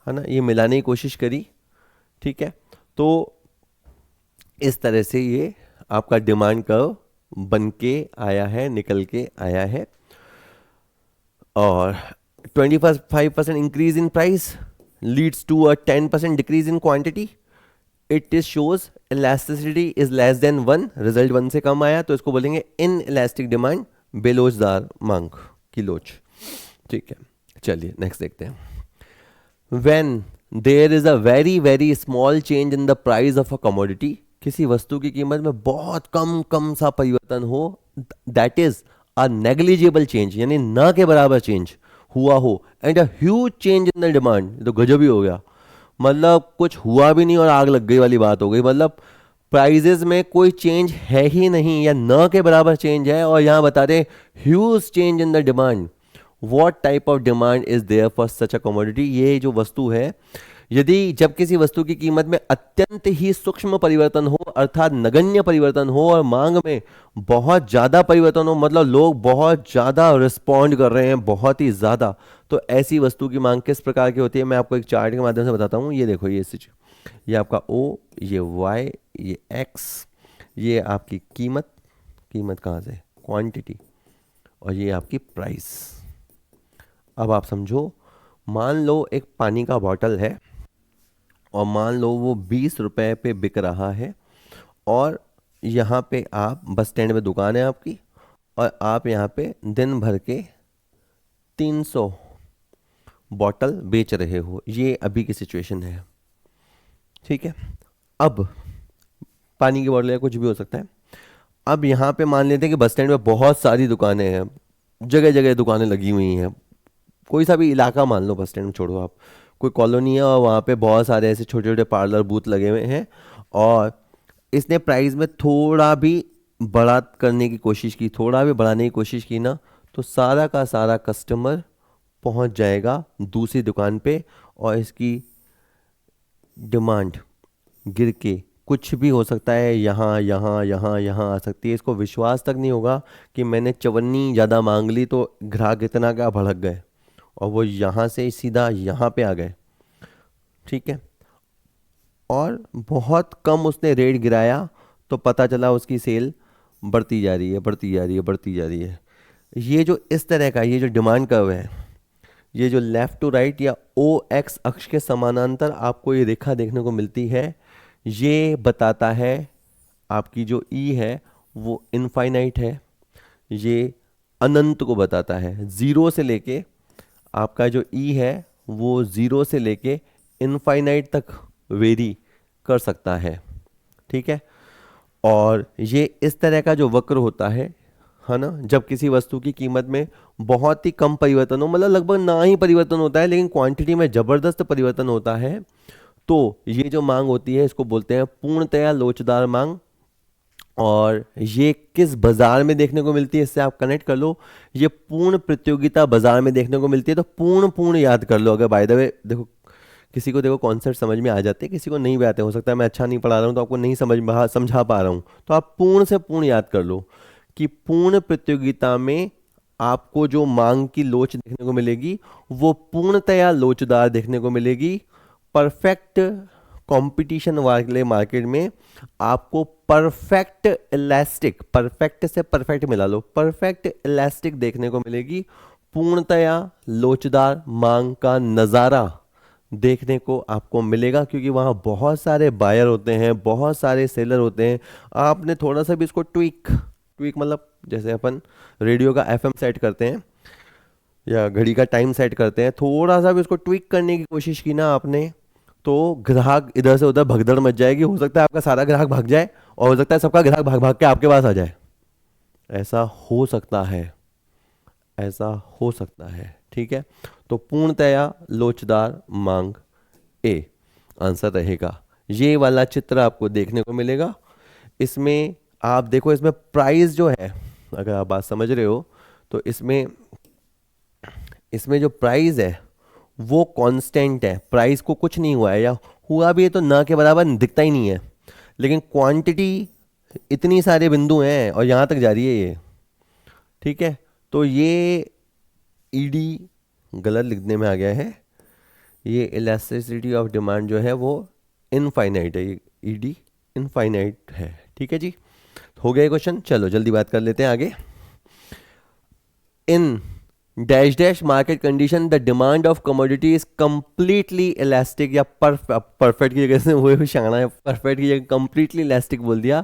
है ना, ये मिलाने की कोशिश करी, ठीक है। तो इस तरह से ये आपका डिमांड कर्व बन के आया है, निकल के आया है। और 25% increase in price leads to a 10% decrease in quantity. It is shows elasticity is less than 1, result 1 से कम आया तो इसको बोलेंगे इन इलास्टिक डिमांड, बेलोचदार मांग की लोच, ठीक है। चलिए नेक्स्ट देखते हैं। When there is a very very small change in the price of a commodity, किसी वस्तु की कीमत में बहुत कम सा परिवर्तन हो, that is a negligible change, यानी ना के बराबर चेंज हुआ हो, and a huge change in the demand, ये तो गजब ही हो गया, मतलब कुछ हुआ भी नहीं और आग लग गई वाली बात हो गई। मतलब प्राइजेस में कोई चेंज है ही नहीं या ना के बराबर चेंज है, और यहाँ बता रहे huge change in the demand. What type of demand is there for such a commodity? ये जो वस्तु है, यदि जब किसी वस्तु की कीमत में अत्यंत ही सूक्ष्म परिवर्तन हो, अर्थात नगण्य परिवर्तन हो, और मांग में बहुत ज़्यादा परिवर्तन हो, मतलब लोग बहुत ज़्यादा रिस्पॉन्ड कर रहे हैं, बहुत ही ज़्यादा, तो ऐसी वस्तु की मांग किस प्रकार की होती है, मैं आपको एक चार्ट के माध्यम से बताता हूँ। ये देखो, ये आपका ओ, ये वाई, ये एक्स, ये आपकी कीमत, कीमत कहाँ से, क्वांटिटी, और ये आपकी प्राइस। अब आप समझो, मान लो एक पानी का बॉटल है और मान लो वो 20 रुपए पे बिक रहा है, और यहाँ पे आप बस स्टैंड में दुकान है आपकी, और आप यहाँ पे दिन भर के 300 बॉटल बेच रहे हो। ये अभी की सिचुएशन है, ठीक है। अब पानी की बॉटल या कुछ भी हो सकता है। अब यहाँ पे मान लेते हैं कि बस स्टैंड में बहुत सारी दुकानें हैं, जगह जगह दुकानें लगी हुई हैं। कोई सा भी इलाका मान लो, बस स्टैंड में छोड़ो आप, कोई कॉलोनी है और वहाँ पे बहुत सारे ऐसे छोटे छोटे पार्लर बूथ लगे हुए हैं, और इसने प्राइस में थोड़ा भी बढ़ा करने की कोशिश की, थोड़ा भी बढ़ाने की कोशिश की ना, तो सारा का सारा कस्टमर पहुँच जाएगा दूसरी दुकान पे, और इसकी डिमांड गिर के कुछ भी हो सकता है, यहाँ यहाँ यहाँ यहाँ आ सकती है। इसको विश्वास तक नहीं होगा कि मैंने चवन्नी ज़्यादा मांग ली तो ग्राहक इतना क्या भड़क गए, और वो यहाँ से सीधा यहाँ पे आ गए, ठीक है। और बहुत कम उसने रेट गिराया तो पता चला उसकी सेल बढ़ती जा रही है, बढ़ती जा रही है, बढ़ती जा रही है। ये जो इस तरह का ये जो डिमांड कर्व है, ये जो लेफ़्ट टू राइट या ओ एक्स अक्ष के समानांतर आपको ये रेखा देखने को मिलती है, ये बताता है आपकी जो ई है वो इनफाइनाइट है, ये अनंत को बताता है। ज़ीरो से लेके आपका जो ई है वो ज़ीरो से लेके इनफाइनाइट तक वेरी कर सकता है, ठीक है। और ये इस तरह का जो वक्र होता है ना, जब किसी वस्तु की कीमत में बहुत ही कम परिवर्तन हो, मतलब लगभग ना ही परिवर्तन होता है लेकिन क्वांटिटी में ज़बरदस्त परिवर्तन होता है, तो ये जो मांग होती है इसको बोलते हैं पूर्णतया लोचदार मांग। और ये किस बाजार में देखने को मिलती है, इससे आप कनेक्ट कर लो, ये पूर्ण प्रतियोगिता बाजार में देखने को मिलती है। तो पूर्ण पूर्ण याद कर लो। अगर बाय द वे देखो, किसी को देखो कॉन्सेप्ट समझ में आ जाते हैं, किसी को नहीं भी आते, हो सकता है मैं अच्छा नहीं पढ़ा रहा हूँ तो आपको नहीं समझा पा रहा हूँ, तो आप पूर्ण से पूर्ण याद कर लो कि पूर्ण प्रतियोगिता में आपको जो मांग की लोच देखने को मिलेगी वो पूर्णतया लोचदार देखने को मिलेगी। परफेक्ट कंपटीशन वाले मार्केट में आपको परफेक्ट इलास्टिक, परफेक्ट से परफेक्ट मिला लो, परफेक्ट इलास्टिक देखने को मिलेगी। पूर्णतया लोचदार मांग का नज़ारा देखने को आपको मिलेगा, क्योंकि वहाँ बहुत सारे बायर होते हैं, बहुत सारे सेलर होते हैं। आपने थोड़ा सा भी इसको ट्विक मतलब जैसे अपन रेडियो का एफएम सेट करते हैं या घड़ी का टाइम सेट करते हैं, थोड़ा सा भी उसको ट्विक करने की कोशिश की ना आपने, तो ग्राहक इधर से उधर भगदड़ मच जाएगी। हो सकता है आपका सारा ग्राहक भाग जाए, और हो सकता है सबका ग्राहक भाग भाग के आपके पास आ जाए। ऐसा हो सकता है, ऐसा हो सकता है, ठीक है। तो पूर्णतया लोचदार मांग ए आंसर रहेगा। ये वाला चित्र आपको देखने को मिलेगा। इसमें आप देखो, इसमें प्राइस जो है, अगर आप बात समझ रहे हो तो इसमें इसमें जो प्राइस है वो कांस्टेंट है, प्राइस को कुछ नहीं हुआ है, या हुआ भी है तो ना के बराबर दिखता ही नहीं है। लेकिन क्वांटिटी इतनी सारे बिंदु हैं और यहाँ तक जा रही है ये, ठीक है। तो ये ईडी गलत लिखने में आ गया है, ये इलास्टिसिटी ऑफ डिमांड जो है वो इनफाइनाइट है, ये ईडी इनफाइनाइट है, ठीक है जी। हो गया क्वेश्चन, चलो जल्दी बात कर लेते हैं आगे। In dash dash market condition the demand of commodity is completely elastic, या परफेक्ट की जगह से वो शाना है, परफेक्ट की जगह कंप्लीटली इलास्टिक बोल दिया।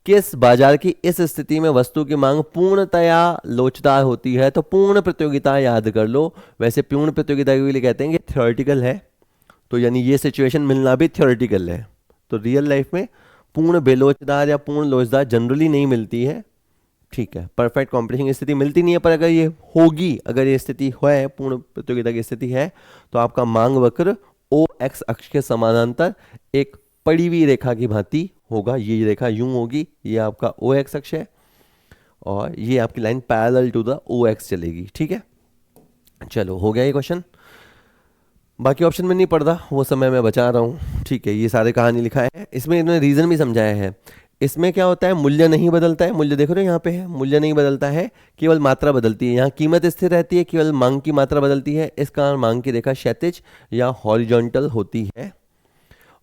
किस बाजार की इस स्थिति में वस्तु की मांग पूर्णतया लोचदार होती है? तो पूर्ण प्रतियोगिता याद कर लो। वैसे पूर्ण प्रतियोगिता के लिए कहते हैं कि थ्योरेटिकल है, तो यानी ये सिचुएशन मिलना भी थ्योरेटिकल है। तो रियल लाइफ में पूर्ण बेलोचदार या पूर्ण लोचदार जनरली नहीं मिलती है, ठीक है। परफेक्ट कॉम्पिटिशन की स्थिति मिलती नहीं है, पर अगर ये होगी, अगर ये स्थिति है, पूर्ण प्रतियोगिता की स्थिति है, तो आपका मांग वक्र ओ एक्स अक्ष के समानांतर एक पड़ी हुई रेखा की भांति होगा। ये रेखा यूं होगी, ये आपका ओ एक्स अक्ष है और ये आपकी line parallel to the O X चलेगी, ठीक है। चलो हो गया ये क्वेश्चन। बाकी ऑप्शन में नहीं पढ़ता, वो समय मैं बचा रहा हूँ, ठीक है। ये सारे कहानी लिखा है, इसमें इन्होंने रीज़न भी समझाया है। इसमें क्या होता है, मूल्य नहीं बदलता है, मूल्य देखो ना यहाँ पे है, मूल्य नहीं बदलता है, केवल मात्रा बदलती है। यहाँ कीमत स्थिर रहती है, केवल मांग की मात्रा बदलती है। इस कारण मांग की रेखा क्षैतिज या हॉरिजॉन्टल होती है।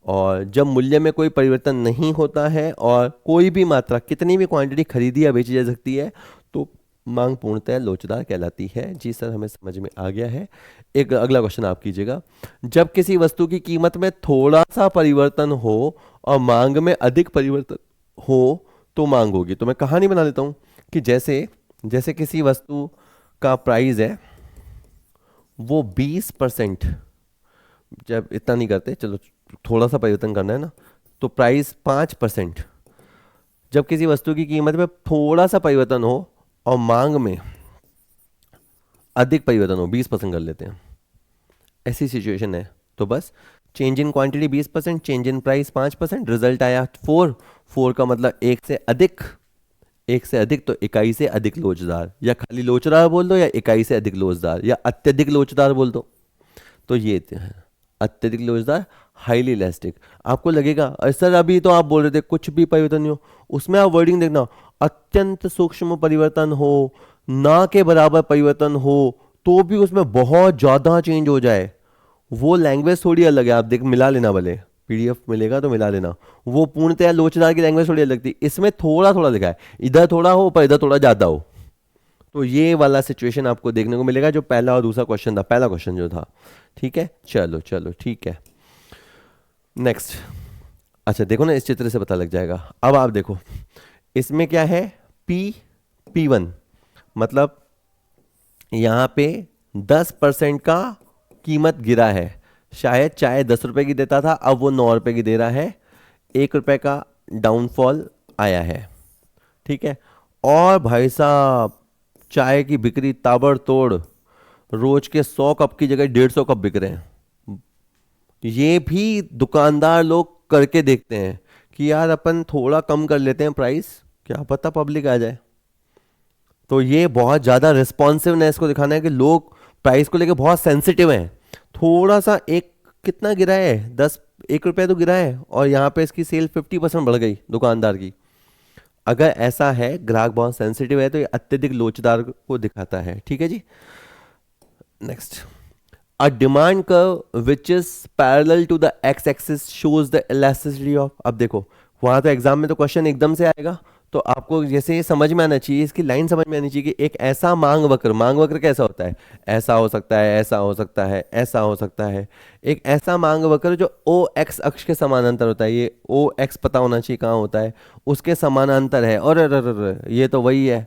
और जब मूल्य में कोई परिवर्तन नहीं होता है और कोई भी मात्रा, कितनी भी क्वांटिटी खरीदी या बेची जा सकती है, तो मांग पूर्णतः लोचदार कहलाती है। जी सर, हमें समझ में आ गया है। एक अगला क्वेश्चन आप कीजिएगा। जब किसी वस्तु की कीमत में थोड़ा सा परिवर्तन हो और मांग में अधिक परिवर्तन हो तो मांग होगी। तो मैं कहानी बना लेता हूँ कि जैसे जैसे किसी वस्तु का प्राइस है वो 20%, जब इतना नहीं करते, चलो थोड़ा सा परिवर्तन करना है ना, तो प्राइस 5%। जब किसी वस्तु की कीमत में थोड़ा सा परिवर्तन हो और मांग में अधिक परिवर्तन हो, 20% कर लेते हैं, ऐसी सिचुएशन है, तो बस change in quantity 20%, change in price 5%, result आया 4। 4 का मतलब एक से अधिक, एक से अधिक तो इकाई से अधिक लोचदार, या खाली लोचदार बोल दो, या इकाई से अधिक लोचदार, या अत्यधिक लोचदार बोल दो। तो ये अत्यधिक लोचदार, हाईली इलास्टिक। आपको लगेगा अरे सर अभी तो आप बोल रहे थे कुछ भी परिवर्तन नहीं हो, उसमें आप वर्डिंग देखना, अत्यंत सूक्ष्म परिवर्तन हो, ना के बराबर परिवर्तन हो, तो भी उसमें बहुत ज्यादा चेंज हो जाए, वो लैंग्वेज थोड़ी अलग है। आप देख मिला लेना, भले पीडीएफ मिलेगा तो मिला लेना, वो पूर्णतः लोचदार की लैंग्वेज थोड़ी अलग थी। इसमें थोड़ा थोड़ा लिखा है, इधर थोड़ा हो पर इधर थोड़ा ज्यादा हो। तो ये वाला सिचुएशन आपको देखने को मिलेगा जो पहला और दूसरा क्वेश्चन था, पहला क्वेश्चन जो था। ठीक है, चलो चलो ठीक है, नेक्स्ट। अच्छा देखो ना, इस चित्र से पता लग जाएगा। अब आप देखो इसमें क्या है, P1, मतलब यहाँ पे 10% का कीमत गिरा है। शायद चाय 10 रुपए की देता था, अब वो 9 रुपए की दे रहा है, 1 रुपए का डाउनफॉल आया है। ठीक है, और भाई साहब चाय की बिक्री ताबड़तोड़, रोज के 100 कप की जगह 150 कप बिक रहे हैं। ये भी दुकानदार लोग करके देखते हैं कि यार अपन थोड़ा कम कर लेते हैं प्राइस, क्या पता पब्लिक आ जाए। तो ये बहुत ज़्यादा रिस्पॉन्सिवनेस को दिखाना है कि लोग प्राइस को लेके बहुत सेंसिटिव हैं। थोड़ा सा एक कितना गिरा है, 1 रुपया तो गिरा है, और यहाँ पे इसकी सेल 50% बढ़ गई दुकानदार की। अगर ऐसा है, ग्राहक बहुत सेंसिटिव है, तो ये अत्यधिक लोचदार को दिखाता है। ठीक है जी, next. A demand curve which is parallel to the X axis shows the elasticity of. अब देखो वहां तो एग्जाम में तो क्वेश्चन एकदम से आएगा, तो आपको जैसे ये समझ में आना चाहिए, इसकी लाइन समझ में आनी चाहिए कि एक ऐसा मांग वक्र, मांग वक्र कैसा होता है, ऐसा हो सकता है, ऐसा हो सकता है, ऐसा हो सकता है। एक ऐसा मांग वक्र जो ओ एक्स अक्ष के समानांतर होता है, ये ओ एक्स पता होना चाहिए कहाँ होता है, उसके समानांतर है। और ये तो वही है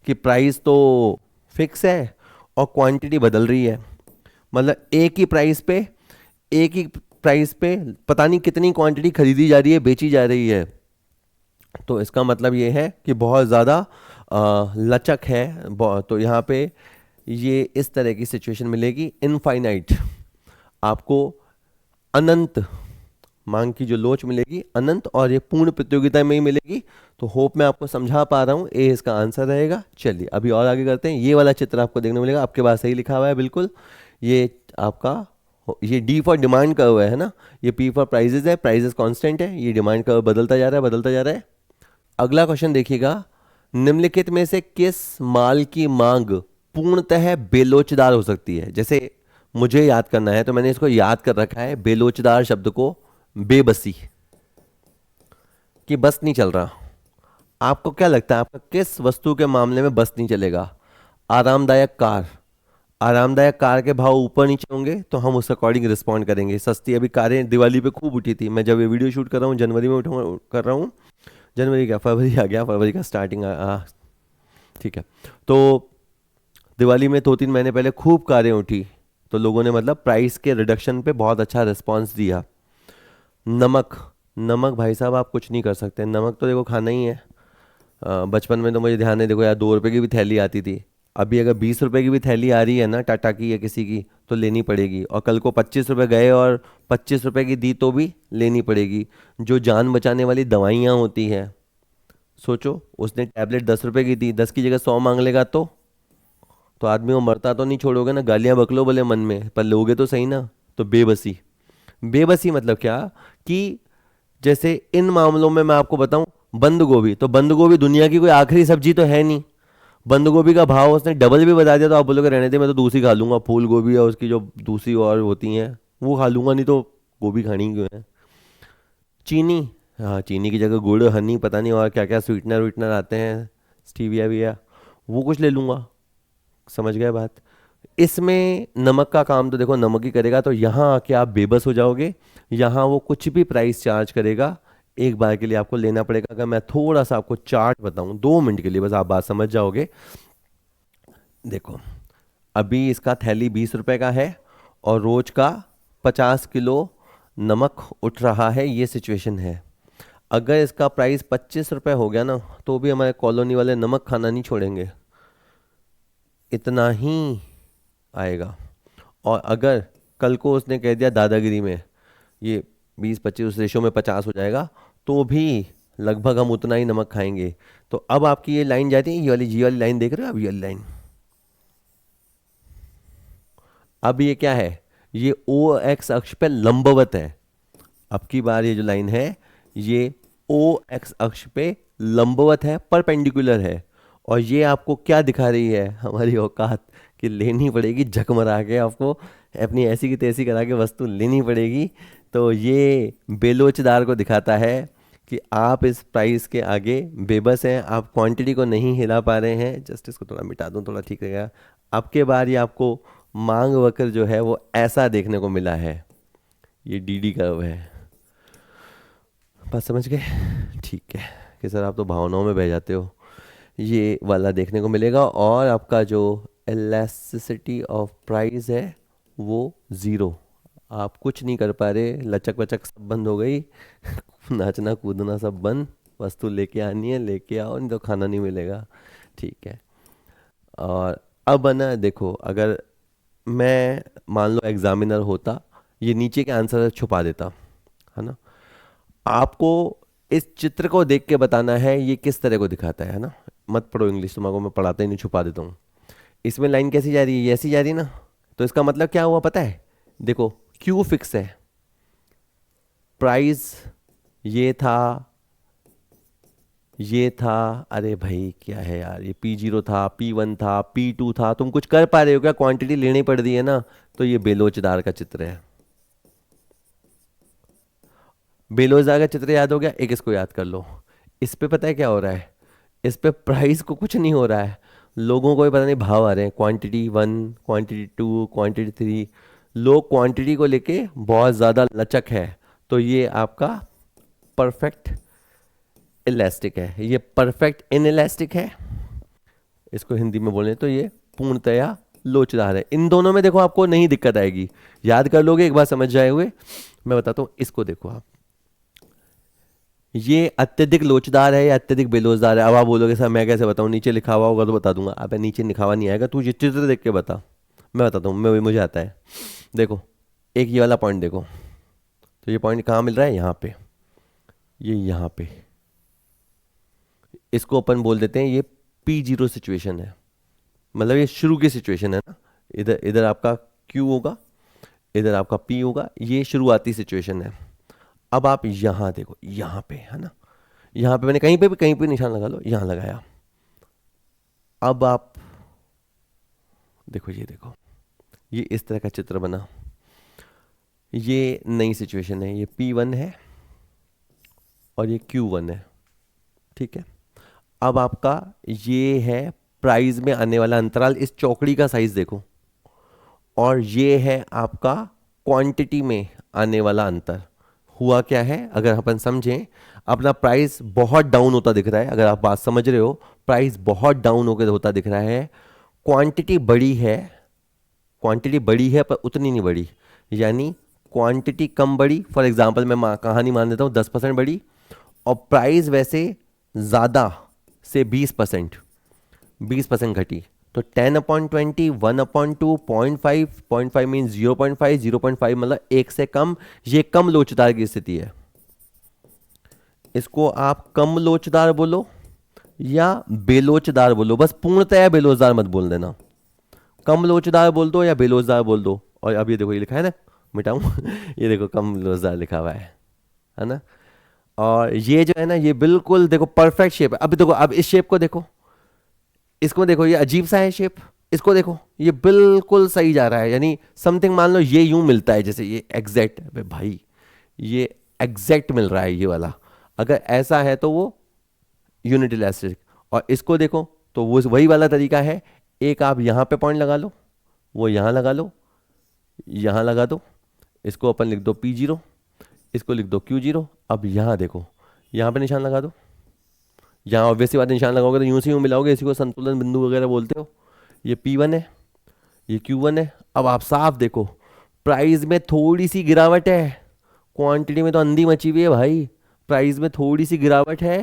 कि प्राइस तो फिक्स है और क्वांटिटी बदल रही है। मतलब एक ही प्राइस पे पता नहीं कितनी क्वांटिटी खरीदी जा रही है, बेची जा रही है। तो इसका मतलब ये है कि बहुत ज़्यादा लचक है। तो यहाँ पे ये इस तरह की सिचुएशन मिलेगी, इनफाइनाइट, आपको अनंत मांग की जो लोच मिलेगी, अनंत, और ये पूर्ण प्रतियोगिता में ही मिलेगी। तो होप मैं आपको समझा पा रहा हूँ, ए इसका आंसर रहेगा। चलिए अभी और आगे करते हैं। ये वाला चित्र आपको देखने को मिलेगा, आपके पास सही लिखा हुआ है बिल्कुल। ये आपका ये डी फॉर डिमांड कर्व है ना, ये पी फॉर प्राइजेज है, प्राइजेज कांस्टेंट है, ये डिमांड कर्व बदलता जा रहा है, बदलता जा रहा है। अगला क्वेश्चन देखिएगा, निम्नलिखित में से किस माल की मांग पूर्णतः बेलोचदार हो सकती है। जैसे मुझे याद करना है तो मैंने इसको याद कर रखा है, बेलोचदार शब्द को, बेबसी, कि बस नहीं चल रहा। आपको क्या लगता है, आपका किस वस्तु के मामले में बस नहीं चलेगा? आरामदायक कार, आरामदायक कार के भाव ऊपर नीचे होंगे तो हम उस अकॉर्डिंग रिस्पॉन्ड करेंगे। सस्ती अभी कारें दिवाली पे खूब उठी थी, मैं जब ये वीडियो शूट कर रहा हूँ जनवरी में कर रहा हूँ, जनवरी क्या, फरवरी आ गया, फरवरी का स्टार्टिंग ठीक है। तो दिवाली में 2-3 महीने पहले खूब कारें उठी, तो लोगों ने मतलब प्राइस के रिडक्शन पे बहुत अच्छा रिस्पॉन्स दिया। नमक, नमक भाई साहब आप कुछ नहीं कर सकते, नमक तो देखो खाना ही है। बचपन में तो मुझे ध्यान है, देखो यार 2 रुपए की भी थैली आती थी, अभी अगर 20 रुपए की भी थैली आ रही है ना, टाटा की या किसी की, तो लेनी पड़ेगी। और कल को 25 रुपए गए और 25 रुपए की दी तो भी लेनी पड़ेगी। जो जान बचाने वाली दवाइयाँ होती हैं, सोचो उसने टैबलेट 10 रुपए की दी, 10 की जगह 100 मांग लेगा तो आदमी को मरता तो नहीं छोड़ोगे ना, गालियाँ बकलो बोले मन में, पर लोगे तो सही ना। तो बेबसी, बेबसी मतलब क्या कि जैसे इन मामलों में मैं आपको बताऊं, बंद गोभी, तो बंद गोभी दुनिया की कोई आखिरी सब्जी तो है नहीं। बंद गोभी का भाव उसने डबल भी बता दिया तो आप बोलोगे रहने दे, मैं तो दूसरी खा लूंगा, फूल गोभी और उसकी जो दूसरी और होती हैं वो खा लूंगा, नहीं तो गोभी खानी क्यों है। चीनी, हाँ चीनी की जगह गुड़, हनी, पता नहीं और क्या क्या स्वीटनर वीटनर आते हैं, स्टीविया विया, वो कुछ ले लूंगा। समझ गए बात। इसमें नमक का काम तो देखो नमक ही करेगा, तो यहाँ आके आप बेबस हो जाओगे। यहाँ वो कुछ भी प्राइस चार्ज करेगा, एक बार के लिए आपको लेना पड़ेगा। अगर मैं थोड़ा सा आपको चार्ट बताऊं 2 मिनट के लिए, बस आप बात समझ जाओगे। देखो, अभी इसका थैली 20 रुपए का है और रोज का 50 किलो नमक उठ रहा है, ये सिचुएशन है। अगर इसका प्राइस 25 रुपए हो गया ना, तो भी हमारे कॉलोनी वाले नमक खाना नहीं छोड़ेंगे, इतना ही आएगा। और अगर कल को उसने कह दिया दादागिरी में ये 20-25 उस रेशो में 50 हो जाएगा, तो भी लगभग हम उतना ही नमक खाएंगे। तो अब आपकी ये लाइन जाती है, ये वाली लाइन देख रहे हो, अब ये वाली लाइन, अब ये क्या है, ये ओ एक्स अक्ष पे लंबवत है। अब की बार ये जो लाइन है, ये ओ एक्स अक्ष पे लंबवत है, परपेंडिकुलर है। और ये आपको क्या दिखा रही है, हमारी औकात, कि लेनी पड़ेगी झक मरा के आपको, अपनी ऐसी की तैसी करा के वस्तु लेनी पड़ेगी। तो ये बेलोचदार को दिखाता है कि आप इस प्राइस के आगे बेबस हैं, आप क्वांटिटी को नहीं हिला पा रहे हैं। जस्ट इसको थोड़ा मिटा दूं, थोड़ा ठीक रहेगा। अब के बार ये आपको मांग वक्र जो है वो ऐसा देखने को मिला है, ये डीडी कर्व है। बात समझ गए, ठीक है। कि सर आप तो भावनाओं में बह जाते हो, ये वाला देखने को मिलेगा। और आपका जो एलास्टिसिटी ऑफ प्राइस है वो ज़ीरो, आप कुछ नहीं कर पा रहे, लचक वचक सब बंद हो गई नाचना कूदना सब बंद, वस्तु लेके आनी है लेके आओ, नहीं तो खाना नहीं मिलेगा। ठीक है। और अब है ना, देखो अगर मैं मान लो एग्जामिनर होता, ये नीचे के आंसर छुपा देता, है ना। आपको इस चित्र को देख के बताना है ये किस तरह को दिखाता है ना। मत पढ़ो इंग्लिश, तुम्हारे को मैं पढ़ाता ही नहीं, छुपा देता हूँ। इसमें लाइन कैसी जा रही है, ये ऐसी जा रही है ना। तो इसका मतलब क्या हुआ पता है, देखो क्यू फिक्स है, प्राइस ये था, ये था, अरे भाई क्या है यार, ये P0 था, P1 था, P2 था, तुम कुछ कर पा रहे हो क्या, क्वांटिटी लेनी पड़ रही है ना। तो ये बेलोचदार का चित्र है। बेलोचदार का चित्र याद हो गया, एक इसको याद कर लो। इस पे पता है क्या हो रहा है, इस पे प्राइस को कुछ नहीं हो रहा है, लोगों को भी पता नहीं भाव आ रहे हैं, क्वांटिटी 1, क्वांटिटी 2, क्वांटिटी 3। लोग क्वांटिटी को लेके बहुत ज़्यादा लचक है। तो ये आपका परफेक्ट इलास्टिक है, ये परफेक्ट इनइलास्टिक है। इसको हिंदी में बोले तो ये पूर्णतया लोचदार है। इन दोनों में देखो आपको नहीं दिक्कत आएगी, याद कर लोगे एक बार समझ जाए हुए। मैं बताता हूँ, इसको देखो आप, ये अत्यधिक लोचदार है या अत्यधिक बेलोचदार है। अब आप बोलोगे सर मैं कैसे बताऊँ, नीचे लिखा हुआ होगा तो बता दूंगा। अब नीचे लिखा हुआ नहीं आएगा, तू ये चित्र देख के बता। मैं बताता हूँ, मैं मुझे आता है। देखो एक ये वाला पॉइंट देखो, तो ये पॉइंट कहाँ मिल रहा है, यहाँ पे, ये यहाँ पे, इसको अपन बोल देते हैं ये P0 सिचुएशन है, मतलब ये शुरू की सिचुएशन है ना। इधर इधर आपका Q होगा, इधर आपका P होगा, ये शुरुआती सिचुएशन है। अब आप यहाँ देखो, यहाँ पे है ना, यहाँ पे मैंने कहीं पे निशान लगा लो, यहाँ लगाया। अब आप देखो, ये देखो, ये इस तरह का चित्र बना, ये नई सिचुएशन है, ये P1 है और ये Q1 है, ठीक है। अब आपका ये है प्राइस में आने वाला अंतराल, इस चौकड़ी का साइज देखो, और ये है आपका क्वांटिटी में आने वाला अंतर। हुआ क्या है, अगर अपन समझें, अपना प्राइस बहुत डाउन होता दिख रहा है, अगर आप बात समझ रहे हो, प्राइस बहुत डाउन होकर होता दिख रहा है, क्वांटिटी बड़ी है, क्वांटिटी बड़ी है पर उतनी नहीं बड़ी, यानी क्वांटिटी कम बड़ी। फॉर एग्जांपल मैं कहानी मान देता हूँ 10% बड़ी, और प्राइस वैसे ज़्यादा से 20% घटी। तो 10/20, 1/2, 0.5 मीन 0.5, 0.5 मतलब एक से कम, ये कम लोचदार की स्थिति है। इसको आप कम लोचदार बोलो या बेलोचदार बोलो, बस पूर्णतया बेलोचदार मत बोल देना। कम लोचदार बोल दो या बेलोचदार बोल दो। और अब ये देखो, ये लिखा है ना, मिटाऊं ये देखो कम लोचदार लिखा हुआ है ना। और ये जो है ना, ये बिल्कुल देखो परफेक्ट शेप है। अभी देखो, अब इस शेप को देखो, इसको देखो, ये अजीब सा है शेप, इसको देखो, ये बिल्कुल सही जा रहा है। यानी समथिंग मान लो ये यूं मिलता है जैसे ये एग्जैक्ट, अबे भाई ये एग्जैक्ट मिल रहा है ये वाला। अगर ऐसा है तो वो यूनिट इलास्टिक। और इसको देखो तो वो वही वाला तरीका है। एक आप यहाँ पे पॉइंट लगा लो, वो यहाँ लगा लो, यहाँ लगा दो, इसको अपन लिख दो P0, इसको लिख दो Q0। अब यहाँ देखो, यहाँ पे निशान लगा दो, यहाँ ऑब्वियसली बात है, निशान लगाओगे तो यूं से यूं मिलाओगे, इसी को संतुलन बिंदु वगैरह बोलते हो। ये P1 है, ये Q1 है। अब आप साफ देखो, प्राइस में थोड़ी सी गिरावट है, क्वांटिटी में तो अंधी मची हुई है भाई। प्राइस में थोड़ी सी गिरावट है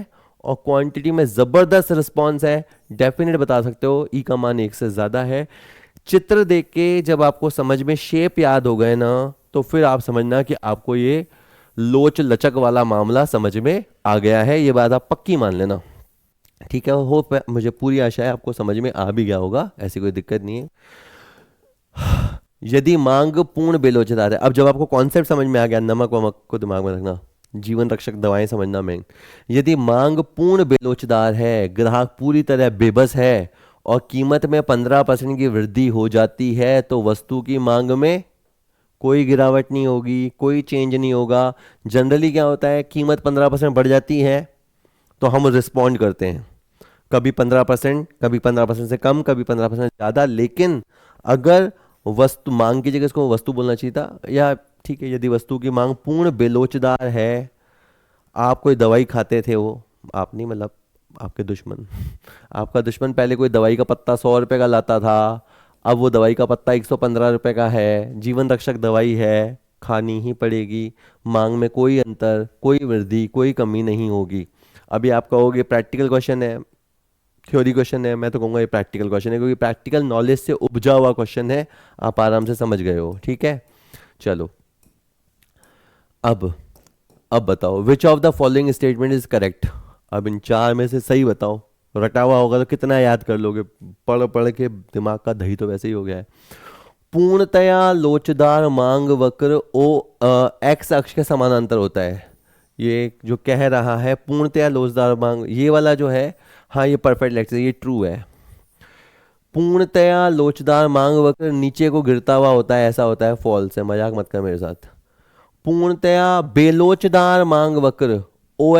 और क्वांटिटी में ज़बरदस्त रिस्पॉन्स है। डेफिनेट बता सकते हो ई का मान 1 से ज़्यादा है। चित्र देख के जब आपको समझ में शेप याद हो गए ना, तो फिर आप समझना कि आपको ये लोच लचक वाला मामला समझ में आ गया है। ये बात आप पक्की मान लेना, ठीक है। मुझे पूरी आशा है आपको समझ में आ भी गया होगा, ऐसी कोई दिक्कत नहीं है। यदि मांग पूर्ण बेलोचदार है, अब जब आपको कॉन्सेप्ट समझ में आ गया, नमक वमक को दिमाग में रखना, जीवन रक्षक दवाएं समझना मेन। यदि मांग पूर्ण बेलोचदार है, ग्राहक पूरी तरह बेबस है और कीमत में 15% की वृद्धि हो जाती है, तो वस्तु की मांग में कोई गिरावट नहीं होगी, कोई चेंज नहीं होगा। जनरली क्या होता है, कीमत 15% बढ़ जाती है तो हम रिस्पॉन्ड करते हैं, कभी 15%, कभी 15% से कम, कभी 15% ज़्यादा। लेकिन अगर वस्तु, मांग की जगह इसको वस्तु बोलना चाहिए था, या ठीक है, यदि वस्तु की मांग पूर्ण बेलोचदार है, आप कोई दवाई खाते थे, वो आप नहीं, मतलब आपके दुश्मन आपका दुश्मन पहले कोई दवाई का पत्ता 100 रुपए का लाता था, अब वो दवाई का पत्ता 115 रुपए का है। जीवन रक्षक दवाई है, खानी ही पड़ेगी। मांग में कोई अंतर, कोई वृद्धि, कोई कमी नहीं होगी। अभी आप कहोगे प्रैक्टिकल क्वेश्चन है, थ्योरी क्वेश्चन है, मैं तो कहूँगा ये प्रैक्टिकल क्वेश्चन है, क्योंकि प्रैक्टिकल नॉलेज से उपजा हुआ क्वेश्चन है, आप आराम से समझ गए हो, ठीक है। चलो, अब अब बताओ, which of the following statement is correct. अब इन चार में से सही बताओ। रटा हुआ होगा तो कितना याद कर लोगे, पढ़ पढ़ के दिमाग का दही तो वैसे ही हो गया है। पूर्णतया लोचदार मांग वक्र ओ एक्स अक्ष के समानांतर होता है। ये जो कह रहा है पूर्णतया लोचदार मांग, ये वाला जो है, हाँ ये परफेक्ट लेक्चर, ये ट्रू है। पूर्णतया लोचदार मांग वक्र नीचे को गिरता हुआ होता है, ऐसा होता है, फॉल्स है, मजाक मत कर मेरे साथ। पूर्णतया बेलोचदार मांग वक्र ओ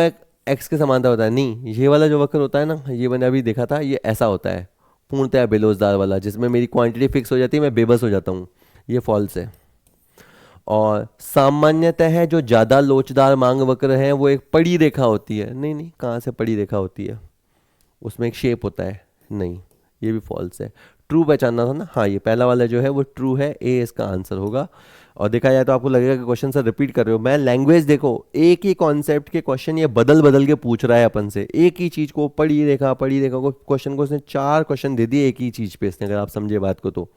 एक्स के समांतर होता है, नहीं, ये वाला जो वक्र होता है ना, ये मैंने अभी देखा था, ये ऐसा होता है पूर्णतया बेलोचदार वाला, जिसमें मेरी क्वांटिटी फिक्स हो जाती है, मैं बेबस हो जाता हूँ, ये फॉल्स है। और सामान्यतः जो ज़्यादा लोचदार मांग वक्र है वो एक पड़ी रेखा होती है, नहीं नहीं, कहाँ से पड़ी रेखा होती है, उसमें एक शेप होता है, नहीं, ये भी फॉल्स है। ट्रू पहचानना था ना, हाँ ये पहला वाला जो है वो ट्रू है, ए इसका आंसर होगा। और देखा जाए तो आपको लगेगा कि क्वेश्चन सर रिपीट कर रहे हो, मैं लैंग्वेज देखो, एक ही कॉन्सेप्ट के क्वेश्चन ये बदल बदल के पूछ रहा है अपन से, एक ही चीज को, पढ़ी रेखा को, क्वेश्चन को उसने 4 क्वेश्चन दे दिए एक ही चीज पे इसने, अगर आप समझे बात को तो।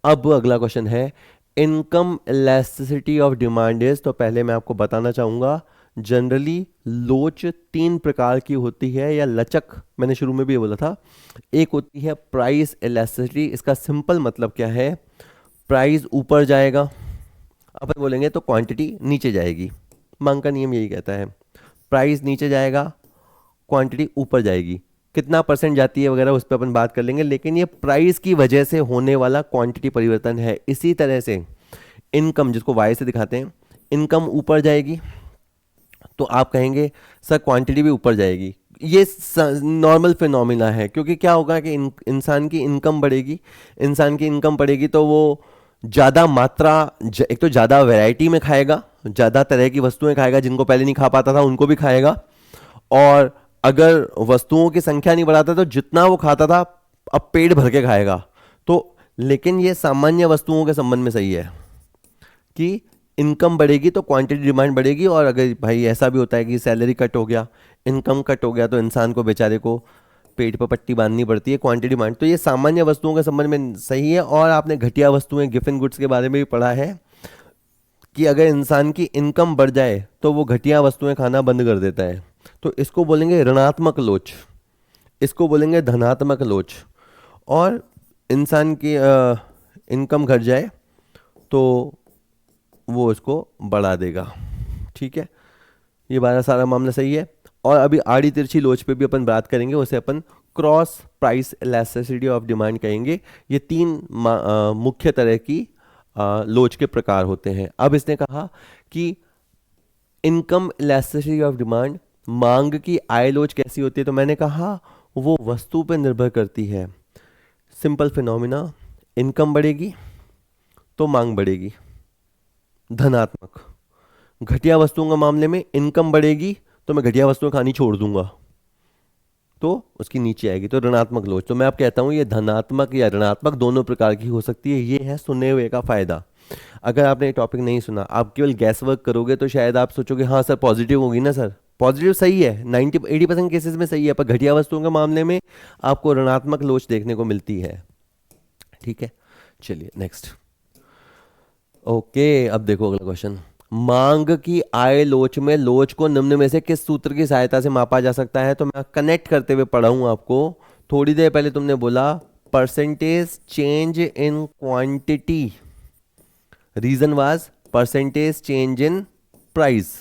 अब अगला क्वेश्चन है, income elasticity of demand is, तो पहले मैं आपको बताना चाहूंगा, जनरली लोच 3 प्रकार की होती है, या लचक, मैंने शुरू में भी ये बोला था। एक होती है प्राइस इलास्टिसिटी, इसका सिंपल मतलब क्या है, प्राइस ऊपर जाएगा, अपन बोलेंगे तो क्वांटिटी नीचे जाएगी। मांग का नियम यही कहता है, प्राइस नीचे जाएगा, क्वांटिटी ऊपर जाएगी। कितना परसेंट जाती है वगैरह उस पर अपन बात कर लेंगे, लेकिन ये प्राइस की वजह से होने वाला क्वांटिटी परिवर्तन है। इसी तरह से इनकम, जिसको वाई से दिखाते हैं, इनकम ऊपर जाएगी तो आप कहेंगे सर क्वांटिटी भी ऊपर जाएगी। ये नॉर्मल फिनोमिना है, क्योंकि क्या होगा कि इंसान की इनकम बढ़ेगी, इंसान की इनकम बढ़ेगी तो वो ज़्यादा मात्रा, एक तो ज़्यादा वैरायटी में खाएगा, ज़्यादा तरह की वस्तुएं खाएगा, जिनको पहले नहीं खा पाता था उनको भी खाएगा। और अगर वस्तुओं की संख्या नहीं बढ़ाता तो जितना वो खाता था अब पेट भर के खाएगा। तो लेकिन ये सामान्य वस्तुओं के संबंध में सही है कि इनकम बढ़ेगी तो क्वांटिटी डिमांड बढ़ेगी। और अगर भाई ऐसा भी होता है कि सैलरी कट हो गया, इनकम कट हो गया, तो इंसान को बेचारे को पेट पर पट्टी बांधनी पड़ती है, क्वांटिटी डिमांड। तो ये सामान्य वस्तुओं के संबंध में सही है। और आपने घटिया वस्तुएं, गिफिन गुड्स के बारे में भी पढ़ा है कि अगर इंसान की इनकम बढ़ जाए तो वो घटिया वस्तुएं खाना बंद कर देता है। तो इसको बोलेंगे ऋणात्मक लोच, इसको बोलेंगे धनात्मक लोच। और इंसान की इनकम घट जाए तो वो इसको बढ़ा देगा, ठीक है। ये बारह सारा मामला सही है। और अभी आड़ी तिरछी लोच पे भी अपन बात करेंगे, उसे अपन cross price elasticity of demand कहेंगे। ये तीन मुख्य तरह की लोच के प्रकार होते हैं। अब इसने कहा कि इनकम इलास्टिसिटी ऑफ डिमांड, मांग की आय लोच कैसी होती है, तो मैंने कहा वो वस्तु पर निर्भर करती है। सिंपल फिनोमिना, इनकम बढ़ेगी तो मांग बढ़ेगी, धनात्मक। घटिया वस्तुओं का मामले में इनकम बढ़ेगी तो मैं घटिया वस्तुएं खानी छोड़ दूंगा, तो उसकी नीचे आएगी, तो ऋणात्मक लोच। तो मैं आप कहता हूं ये धनात्मक या ऋणात्मक दोनों प्रकार की हो सकती है। ये है सुने हुए का फायदा। अगर आपने ये टॉपिक नहीं सुना, आप केवल गैस वर्क करोगे तो शायद आप सोचोगे हाँ सर पॉजिटिव होगी ना सर। पॉजिटिव सही है, 90-80% केसेस में सही है, पर घटिया वस्तुओं के मामले में आपको ऋणात्मक लोच देखने को मिलती है। ठीक है, चलिए नेक्स्ट। ओके, अब देखो अगला क्वेश्चन। मांग की आय लोच में लोच को निम्न में से किस सूत्र की सहायता से मापा जा सकता है, तो मैं कनेक्ट करते हुए पढ़ा हूं आपको। थोड़ी देर पहले तुमने बोला percentage change in quantity, reason was percentage change in price.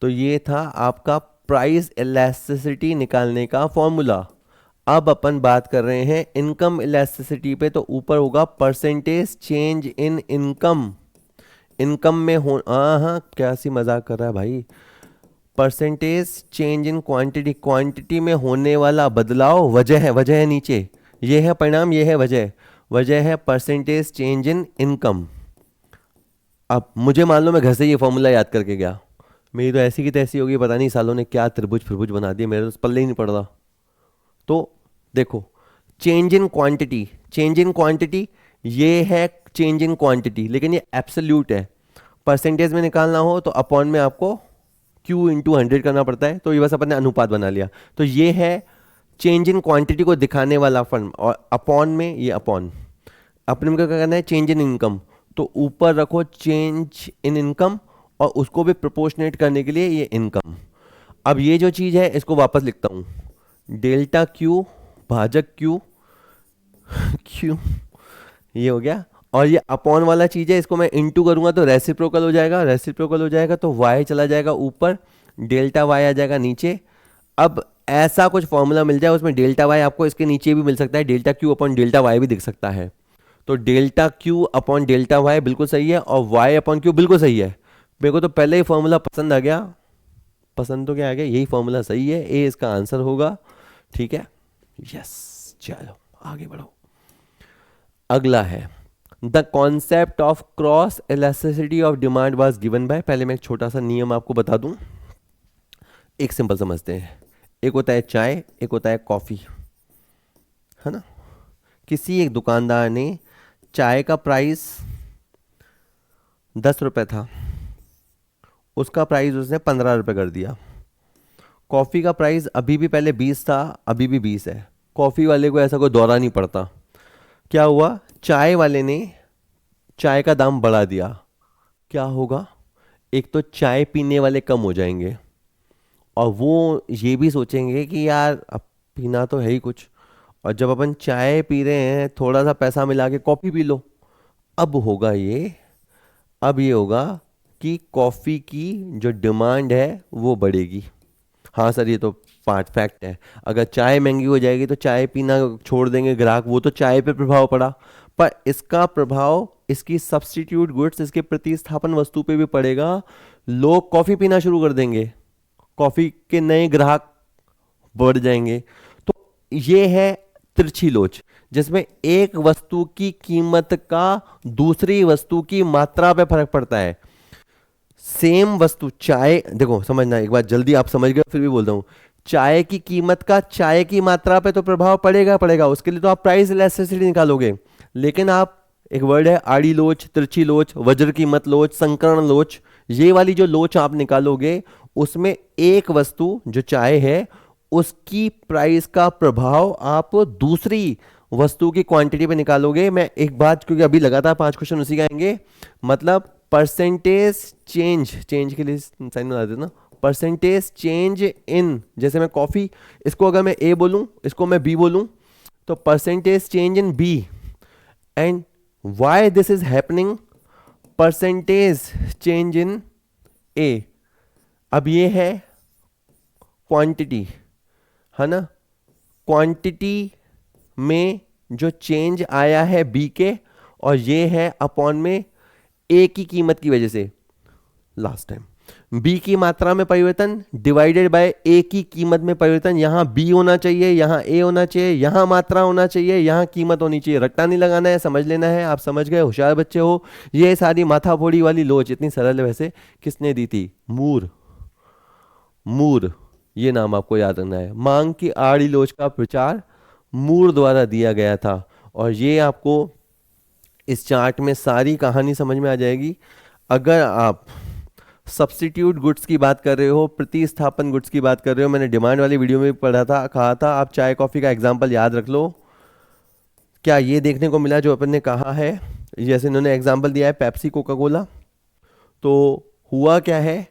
तो ये था आपका प्राइस इलास्टिसिटी निकालने का फॉर्मूला। अब अपन बात कर रहे हैं इनकम इलास्टिसिटी पे, तो ऊपर होगा परसेंटेज चेंज इन इनकम। इनकम में हो, हाँ क्या सी मजाक कर रहा है भाई। Percentage change in quantity, quantity में होने वाला बदलाव वजह है, वजह है नीचे, ये है परिणाम, ये है वजह, वजह है परसेंटेज चेंज इन इनकम। अब मुझे मान लो मैं घर से ये फॉर्मूला याद करके गया, मेरी तो ऐसी की तैसी होगी, पता नहीं सालों ने क्या त्रिभुज फिरभुज बना दिया, मेरे तो पल्ले ही नहीं पड़ रहा। तो देखो change in quantity, change in quantity ये है चेंज इन क्वांटिटी, लेकिन ये एब्सोल्यूट है। परसेंटेज में निकालना हो तो अपॉन में आपको Q इंटू 100 करना पड़ता है, तो ये बस अपन ने अनुपात बना लिया। तो ये है चेंज इन क्वांटिटी को दिखाने वाला फर्म, और अपॉन में ये अपॉन, अपने में क्या करना है चेंज इन इनकम, तो ऊपर रखो चेंज इन इनकम और उसको भी प्रोपोर्शनेट करने के लिए ये इनकम। अब ये जो चीज़ है इसको वापस लिखता हूँ, डेल्टा Q भाजक Q Q, ये हो गया। और ये अपॉन वाला चीज़ है, इसको मैं इंटू करूंगा तो रेसिप्रोकल हो जाएगा, रेसिप्रोकल हो जाएगा तो y चला जाएगा ऊपर, डेल्टा y आ जाएगा नीचे। अब ऐसा कुछ फॉर्मूला मिल जाए उसमें डेल्टा y आपको इसके नीचे भी मिल सकता है, delta Q upon delta y भी दिख सकता है। तो delta Q upon delta y बिल्कुल सही है और y अपॉन Q बिल्कुल सही है। मेरे को तो पहले ही फॉर्मूला पसंद आ गया, पसंद तो क्या आ गया, यही फॉर्मूला सही है, ए इसका आंसर होगा। ठीक है, यस, चलो आगे बढ़ो। अगला है the concept of cross elasticity of demand was given by. पहले मैं एक छोटा सा नियम आपको बता दूं, एक सिंपल समझते हैं। एक होता है चाय, एक होता है कॉफ़ी, है ना। किसी एक दुकानदार ने चाय का प्राइस 10 रुपये था, उसका प्राइस उसने 15 रुपये कर दिया। कॉफ़ी का प्राइस अभी भी पहले 20 था, अभी भी 20 है। कॉफ़ी वाले को ऐसा कोई दौरा नहीं पड़ता। क्या हुआ, चाय वाले ने चाय का दाम बढ़ा दिया, क्या होगा, एक तो चाय पीने वाले कम हो जाएंगे और वो ये भी सोचेंगे कि यार अब पीना तो है ही कुछ, और जब अपन चाय पी रहे हैं थोड़ा सा पैसा मिला के कॉफ़ी पी लो। अब होगा ये, अब ये होगा कि कॉफ़ी की जो डिमांड है वो बढ़ेगी। हाँ सर ये तो पार्ट फैक्ट है, अगर चाय महंगी हो जाएगी तो चाय पीना छोड़ देंगे ग्राहक, वो तो चाय पे प्रभाव पड़ा, पर इसका प्रभाव इसकी सब्स्टिट्यूट गुड्स, इसके प्रतिस्थापन वस्तु पे भी पड़ेगा। लोग कॉफ़ी पीना शुरू कर देंगे, कॉफ़ी के नए ग्राहक बढ़ जाएंगे। तो ये है तिरछी लोच, जिसमें एक वस्तु की कीमत का दूसरी वस्तु की मात्रा पे फर्क पड़ता है। सेम वस्तु चाय, देखो समझना एक बात, जल्दी आप समझ गए फिर भी बोलता हूँ, चाय की कीमत का चाय की मात्रा पे तो प्रभाव पड़ेगा पड़ेगा, उसके लिए तो आप प्राइस इलास्टिसिटी निकालोगे। लेकिन आप, एक वर्ड है आड़ी लोच, तिरछी लोच, वज्र कीमत लोच, संकर्ण लोच, ये वाली जो लोच आप निकालोगे उसमें एक वस्तु जो चाय है उसकी प्राइस का प्रभाव आप दूसरी वस्तु की क्वांटिटी पे निकालोगे। मैं एक बात, क्योंकि अभी लगातार 5 क्वेश्चन उसी का आएंगे, मतलब परसेंटेज चेंज, चेंज के लिए साइन बना देना, परसेंटेज चेंज इन, जैसे मैं कॉफ़ी, इसको अगर मैं ए बोलूं इसको मैं बी बोलूं, तो percentage change in B, and why this is happening, percentage change in A. अब ये है क्वांटिटी, है ना, क्वांटिटी में जो चेंज आया है बी के, और ये है अपॉन में ए की कीमत की वजह से लास्ट टाइम बी की मात्रा में परिवर्तन डिवाइडेड बाय ए की कीमत में परिवर्तन। यहां बी होना चाहिए, यहां ए होना चाहिए, यहां मात्रा होना चाहिए, यहां कीमत होनी चाहिए। रट्टा नहीं लगाना है, समझ लेना है। आप समझ गए, होशियार बच्चे हो। ये सारी माथाफोड़ी वाली लोच इतनी सरल है वैसे किसने दी थी? मूर। मूर, ये नाम आपको याद रखना है। मांग की आड़ी लोच का प्रचार मूर द्वारा दिया गया था। और ये आपको इस चार्ट में सारी कहानी समझ में आ जाएगी। अगर आप सब्स्टिट्यूट गुड्स की बात कर रहे हो, प्रतिस्थापन गुड्स की बात कर रहे हो, मैंने डिमांड वाली वीडियो में भी पढ़ा था, कहा था आप चाय कॉफ़ी का एग्जाम्पल याद रख लो। क्या ये देखने को मिला जो अपन ने कहा है? जैसे इन्होंने एग्जाम्पल दिया है पेप्सी कोका कोला, तो हुआ क्या है,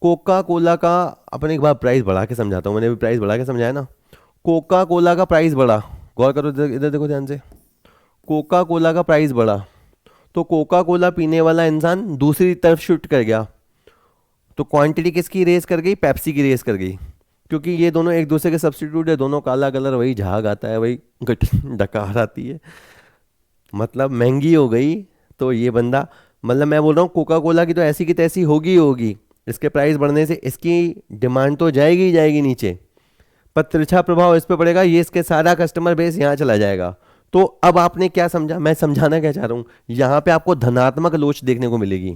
कोका कोला का अपन एक बार प्राइस बढ़ा के समझाता हूँ, मैंने भी प्राइस बढ़ा के समझाया ना। कोका कोला का प्राइस बढ़ा, गौर करो, इधर इधर देखो ध्यान से। कोका कोला का प्राइस बढ़ा तो कोका कोला पीने वाला इंसान दूसरी तरफ शिफ्ट कर गया, तो क्वांटिटी किसकी रेस कर गई? पेप्सी की रेस कर गई, क्योंकि ये दोनों एक दूसरे के सब्स्टिट्यूट है। दोनों काला कलर, वही झाग आता है, वही डकार आती है, मतलब महंगी हो गई। तो ये बंदा, मतलब मैं बोल रहा हूँ कोका कोला की तो ऐसी की तैसी होगी ही होगी, इसके प्राइस बढ़ने से इसकी डिमांड तो जाएगी ही जाएगी नीचे, पर तिरछा प्रभाव इस पे पड़ेगा, ये इसके सारा कस्टमर बेस यहाँ चला जाएगा। तो अब आपने क्या समझा, मैं समझाना क्या चाह रहा हूँ, यहाँ पे आपको धनात्मक लोच देखने को मिलेगी।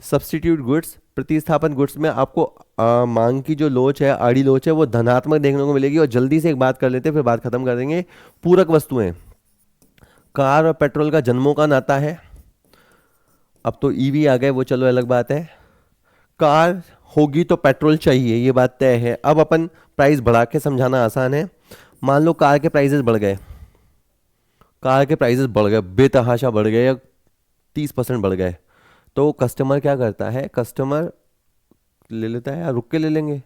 सब्स्टिट्यूट गुड्स, प्रतिस्थापन गुड्स में आपको मांग की जो लोच है, आड़ी लोच है, वो धनात्मक देखने को मिलेगी। और जल्दी से एक बात कर लेते हैं, फिर बात खत्म कर देंगे। पूरक वस्तुएं, कार और पेट्रोल का जन्मों का नाता है। अब तो ईवी आ गए, वो चलो अलग बात है। कार होगी तो पेट्रोल चाहिए, ये बात तय है। अब अपन प्राइस बढ़ा के समझाना आसान है। मान लो कार के प्राइसेस बढ़ गए, कार के प्राइसेस बढ़ गए, बेतहाशा बढ़ गए, या 30% बढ़ गए, तो कस्टमर क्या करता है? कस्टमर ले लेता है, यार रुक के ले लेंगे,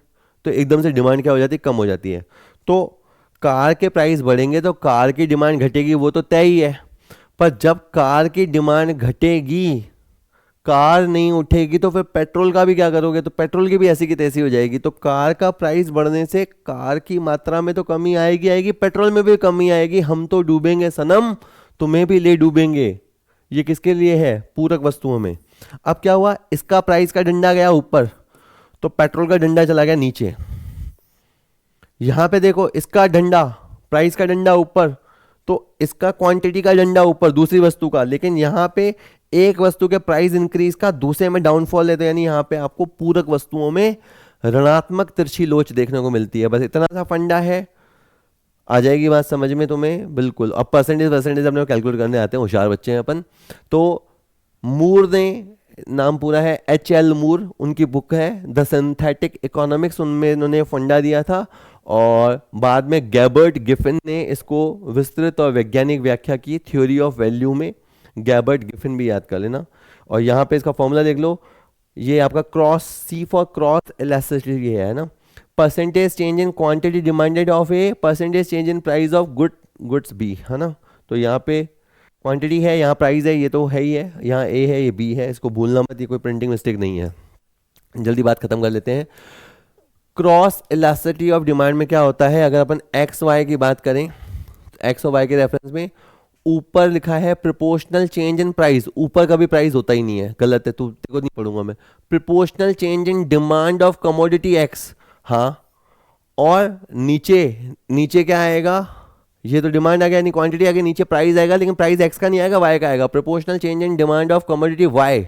तो एकदम से डिमांड क्या हो जाती है? कम हो जाती है। तो कार के प्राइस बढ़ेंगे तो कार की डिमांड घटेगी, वो तो तय ही है। पर जब कार की डिमांड घटेगी, कार नहीं उठेगी, तो फिर पेट्रोल का भी क्या करोगे? तो पेट्रोल की भी ऐसी की तैसी हो जाएगी। तो कार का प्राइस बढ़ने से कार की मात्रा में तो कमी आएगी आएगी, पेट्रोल में भी कमी आएगी। हम तो डूबेंगे सनम, तुम्हें भी ले डूबेंगे। ये किसके लिए है? पूरक वस्तुओं में। अब क्या हुआ, इसका प्राइस का डंडा गया ऊपर, तो पेट्रोल का डंडा चला गया नीचे। यहां पे देखो, इसका डंडा, प्राइस का डंडा ऊपर, तो इसका क्वांटिटी का डंडा ऊपर दूसरी वस्तु का। लेकिन यहां पे एक वस्तु के प्राइस इंक्रीज का, दूसरे में डाउनफॉल है, तो यानी यहां पे आपको पूरक वस्तुओं में ऋणात्मक तिरछी लोच देखने को मिलती है। बस इतना सा फंडा है, आ जाएगी बात समझ में तुम्हें, बिल्कुल। अब परसेंटेज परसेंटेज अपने कैलकुलेट करने आते हैं, होशियार बच्चे हैं अपन। तो मूर ने, नाम पूरा है H.L. मूर, उनकी बुक है द सिंथेटिक इकोनॉमिक्स, उनमें इन्होंने फंडा दिया था। और बाद में गैबर्ट गिफिन ने इसको विस्तृत और वैज्ञानिक व्याख्या की थ्योरी ऑफ वैल्यू में। गैबर्ट गिफिन भी याद कर लेना। और यहाँ पे इसका फॉर्मूला देख लो, ये आपका cross, C for cross elasticity है ना, percentage change in quantity demanded of A, percentage change in price of goods B, है ना। तो यहाँ पे क्वांटिटी है, यहाँ प्राइस है, ये तो है ही है, यहाँ ए है, ये बी है, इसको भूलना मत, ये कोई प्रिंटिंग मिस्टेक नहीं है। जल्दी बात खत्म कर लेते हैं। क्रॉस इलास्टिसिटी ऑफ डिमांड में क्या होता है, अगर अपन एक्स वाई की बात करें, एक्स और वाई के रेफरेंस में ऊपर लिखा है प्रोपोर्शनल चेंज इन प्राइस, ऊपर का भी प्राइस होता ही नहीं है, गलत है, तू तेरे को नहीं पढ़ूंगा मैं। Proportional change in demand of commodity x, हाँ, और नीचे, नीचे क्या आएगा, ये तो डिमांड आ गया, नहीं क्वांटिटी आ गई, नीचे प्राइस आएगा, लेकिन प्राइस एक्स का नहीं आएगा, वाई का आएगा। Proportional change in demand of commodity Y.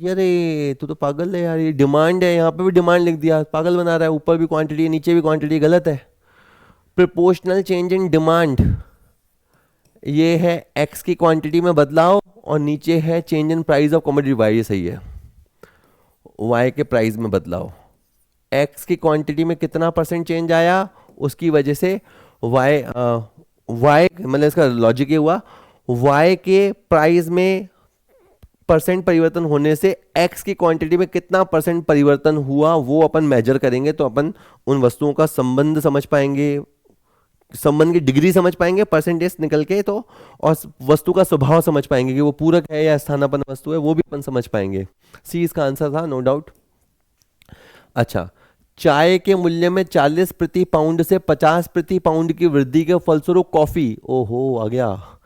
अरे तू तो पागल है यार, ये डिमांड है, यहाँ पे भी डिमांड लिख दिया, पागल बना रहा है। ऊपर भी क्वांटिटी है, नीचे भी क्वांटिटी, गलत है। प्रोपोर्शनल चेंज इन डिमांड, ये है एक्स की क्वांटिटी में बदलाव, और नीचे है change in price of commodity Y, ये सही है, वाई के प्राइस में बदलाव। एक्स की क्वांटिटी में कितना परसेंट चेंज आया, उसकी वजह से वाई, वाई मतलब इसका लॉजिक ये हुआ, वाई के प्राइस में परसेंट परिवर्तन होने से एक्स की क्वांटिटी में कितना परसेंट परिवर्तन हुआ, वो अपन मेजर करेंगे, तो अपन उन वस्तुओं का संबंध समझ पाएंगे, संबंध की डिग्री समझ पाएंगे परसेंटेज निकल के तो, और वस्तु का स्वभाव समझ पाएंगे कि वो पूरक है या स्थानापन्न वस्तु है, वो भी अपन समझ पाएंगे। सी इसका आंसर था, नो डाउट। अच्छा, चाय के मूल्य में 40 प्रति पाउंड से 50 प्रति पाउंड की वृद्धि के फलस्वरूप कॉफी, ओहो आ गया,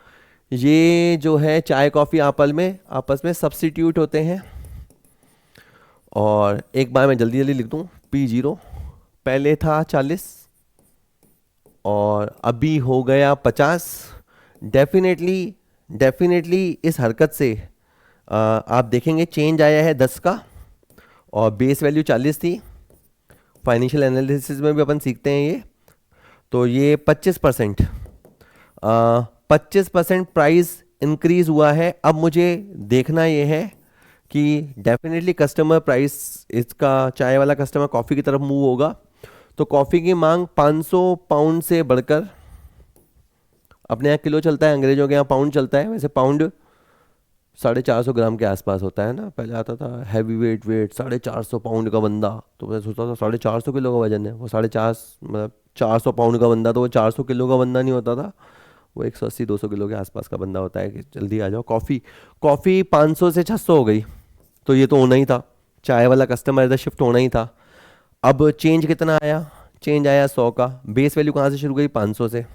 ये जो है चाय कॉफी आपस में सब्स्टिट्यूट होते हैं। और एक बार मैं जल्दी जल्दी लिख दूं, P0 पहले था 40 और अभी हो गया 50। डेफिनेटली डेफिनेटली इस हरकत से आप देखेंगे चेंज आया है 10 का, और बेस वैल्यू 40 थी। फाइनेंशियल एनालिसिस में भी अपन सीखते हैं ये। तो ये 25% 25% प्राइस इंक्रीज हुआ है। अब मुझे देखना ये है कि डेफिनेटली कस्टमर प्राइस, इसका चाय वाला कस्टमर कॉफ़ी की तरफ मूव होगा। तो कॉफ़ी की मांग 500 पाउंड से बढ़कर, अपने यहाँ किलो चलता है, अंग्रेजों के यहाँ पाउंड चलता है। वैसे पाउंड 450 ग्राम के आसपास होता है ना, पहले आता था हैवी वेट 450 पाउंड का बंदा। तो मैं सोचता था 450 किलो का वजन है, वो 450 मतलब 400 पाउंड का बंदा, तो वो 400 किलो का बंदा नहीं होता था, वो 180-200 किलो के आसपास का बंदा होता है कि जल्दी आ जाओ। कॉफ़ी 500 से 600 हो गई, तो ये तो होना ही था, चाय वाला कस्टमर इधर शिफ्ट होना ही था। अब चेंज कितना आया? चेंज आया 100 का। बेस वैल्यू कहाँ से शुरू हुई? 500 से।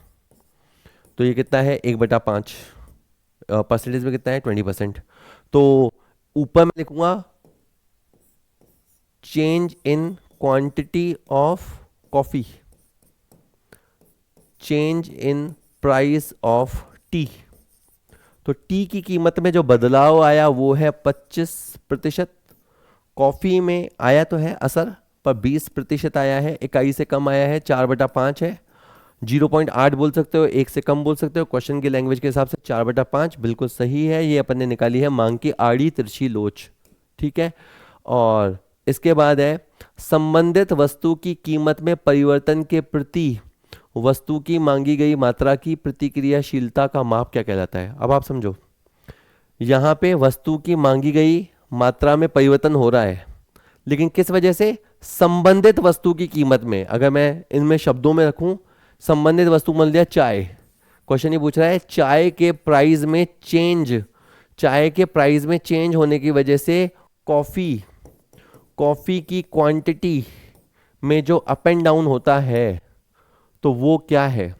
तो ये कितना है? 1/5। परसेंटेज में कितना है? 20%। तो ऊपर मैं लिखूंगा change in quantity of coffee, change in price of T. तो टी की कीमत में जो बदलाव आया वो है 25%। कॉफी में आया तो है असर, पर 20% आया है, इकाई से कम आया है, 4/5 है। 0.8 बोल सकते हो, 1 से कम बोल सकते हो, क्वेश्चन की लैंग्वेज के हिसाब से 4/5 बिल्कुल सही है। ये अपन ने निकाली है मांग की आड़ी तिरछी लोच, ठीक है। और इसके बाद है संबंधित वस्तु की कीमत में परिवर्तन के प्रति वस्तु की मांगी गई मात्रा की प्रतिक्रियाशीलता का माप क्या कहलाता है? अब आप समझो, यहाँ पे वस्तु की मांगी गई मात्रा में परिवर्तन हो रहा है, लेकिन किस वजह से? संबंधित वस्तु की कीमत में। अगर मैं इनमें शब्दों में रखूं, संबंधित वस्तु मान लिया चाय, क्वेश्चन ये पूछ रहा है चाय के प्राइस में चेंज, चाय के प्राइस में चेंज होने की वजह से कॉफी की क्वांटिटी में जो अप एंड डाउन होता है, तो वो क्या है?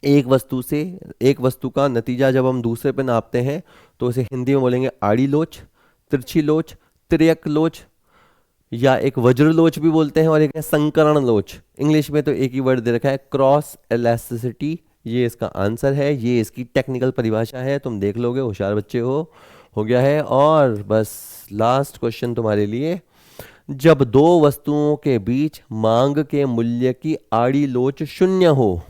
एक वस्तु का नतीजा जब हम दूसरे पे नापते हैं तो उसे हिंदी में बोलेंगे आड़ी लोच, तिरछी लोच, तिर्यक लोच, या एक वज्र लोच भी बोलते हैं, और एक है संकरण लोच। इंग्लिश में तो एक ही वर्ड दे रखा है, क्रॉस इलास्टिसिटी। ये इसका आंसर है, ये इसकी टेक्निकल परिभाषा है, तुम देख लोगे, होशियार बच्चे हो गया है। और बस लास्ट क्वेश्चन तुम्हारे लिए, जब दो वस्तुओं के बीच मांग के मूल्य की आड़ी लोच 0 हो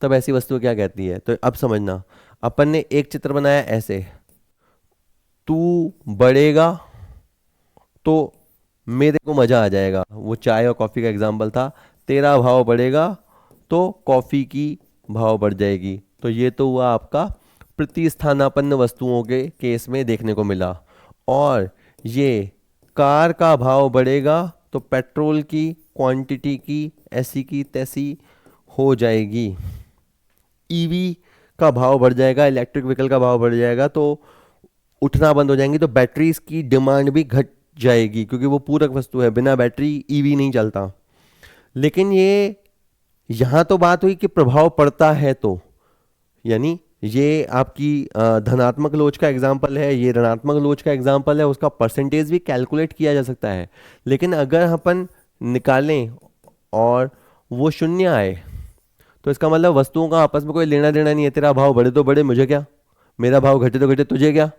तब ऐसी वस्तु क्या कहती है? तो अब समझना, अपन ने एक चित्र बनाया ऐसे, तू बढ़ेगा तो मेरे को मजा आ जाएगा, वो चाय और कॉफी का एग्जाम्पल था। तेरा भाव बढ़ेगा तो कॉफी की भाव बढ़ जाएगी। तो ये तो हुआ आपका प्रतिस्थानापन्न वस्तुओं के केस में देखने को मिला। और ये कार का भाव बढ़ेगा तो पेट्रोल की क्वांटिटी की ऐसी की तैसी हो जाएगी। ईवी का भाव बढ़ जाएगा, इलेक्ट्रिक व्हीकल का भाव बढ़ जाएगा तो उठना बंद हो जाएंगी, तो बैटरीज की डिमांड भी घट जाएगी, क्योंकि वो पूरक वस्तु है, बिना बैटरी ईवी नहीं चलता। लेकिन ये यहाँ तो बात हुई कि प्रभाव पड़ता है, तो यानी ये आपकी धनात्मक लोच का एग्जाम्पल है, ये ऋणात्मक लोच का एग्जाम्पल है, उसका परसेंटेज भी कैलकुलेट किया जा सकता है। लेकिन अगर अपन निकालें और वो 0 आए तो इसका मतलब वस्तुओं का आपस में कोई लेना देना नहीं है, तेरा भाव बढ़े तो बढ़े, मुझे क्या, मेरा भाव घटे तो घटे, तुझे क्या।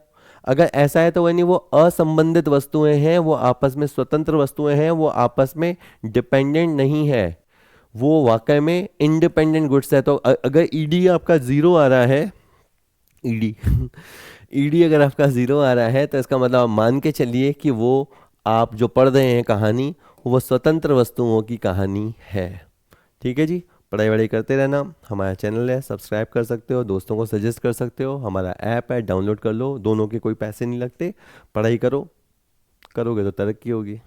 अगर ऐसा है तो यानी वो असंबंधित वस्तुएं हैं, वो आपस में स्वतंत्र वस्तुएं हैं, वो आपस में डिपेंडेंट नहीं है, वो वाकई में इंडिपेंडेंट गुड्स है। तो अगर ईडी आपका 0 आ रहा है, ईडी ईडी अगर आपका 0 आ रहा है तो इसका मतलब आप मान के चलिए कि वो आप जो पढ़ रहे हैं कहानी, वो स्वतंत्र वस्तुओं की कहानी है। ठीक है जी, पढ़ाई वढ़ाई करते रहना। हमारा चैनल है, सब्सक्राइब कर सकते हो, दोस्तों को सजेस्ट कर सकते हो, हमारा ऐप है, डाउनलोड कर लो, दोनों के कोई पैसे नहीं लगते। पढ़ाई करो, करोगे तो तरक्की होगी।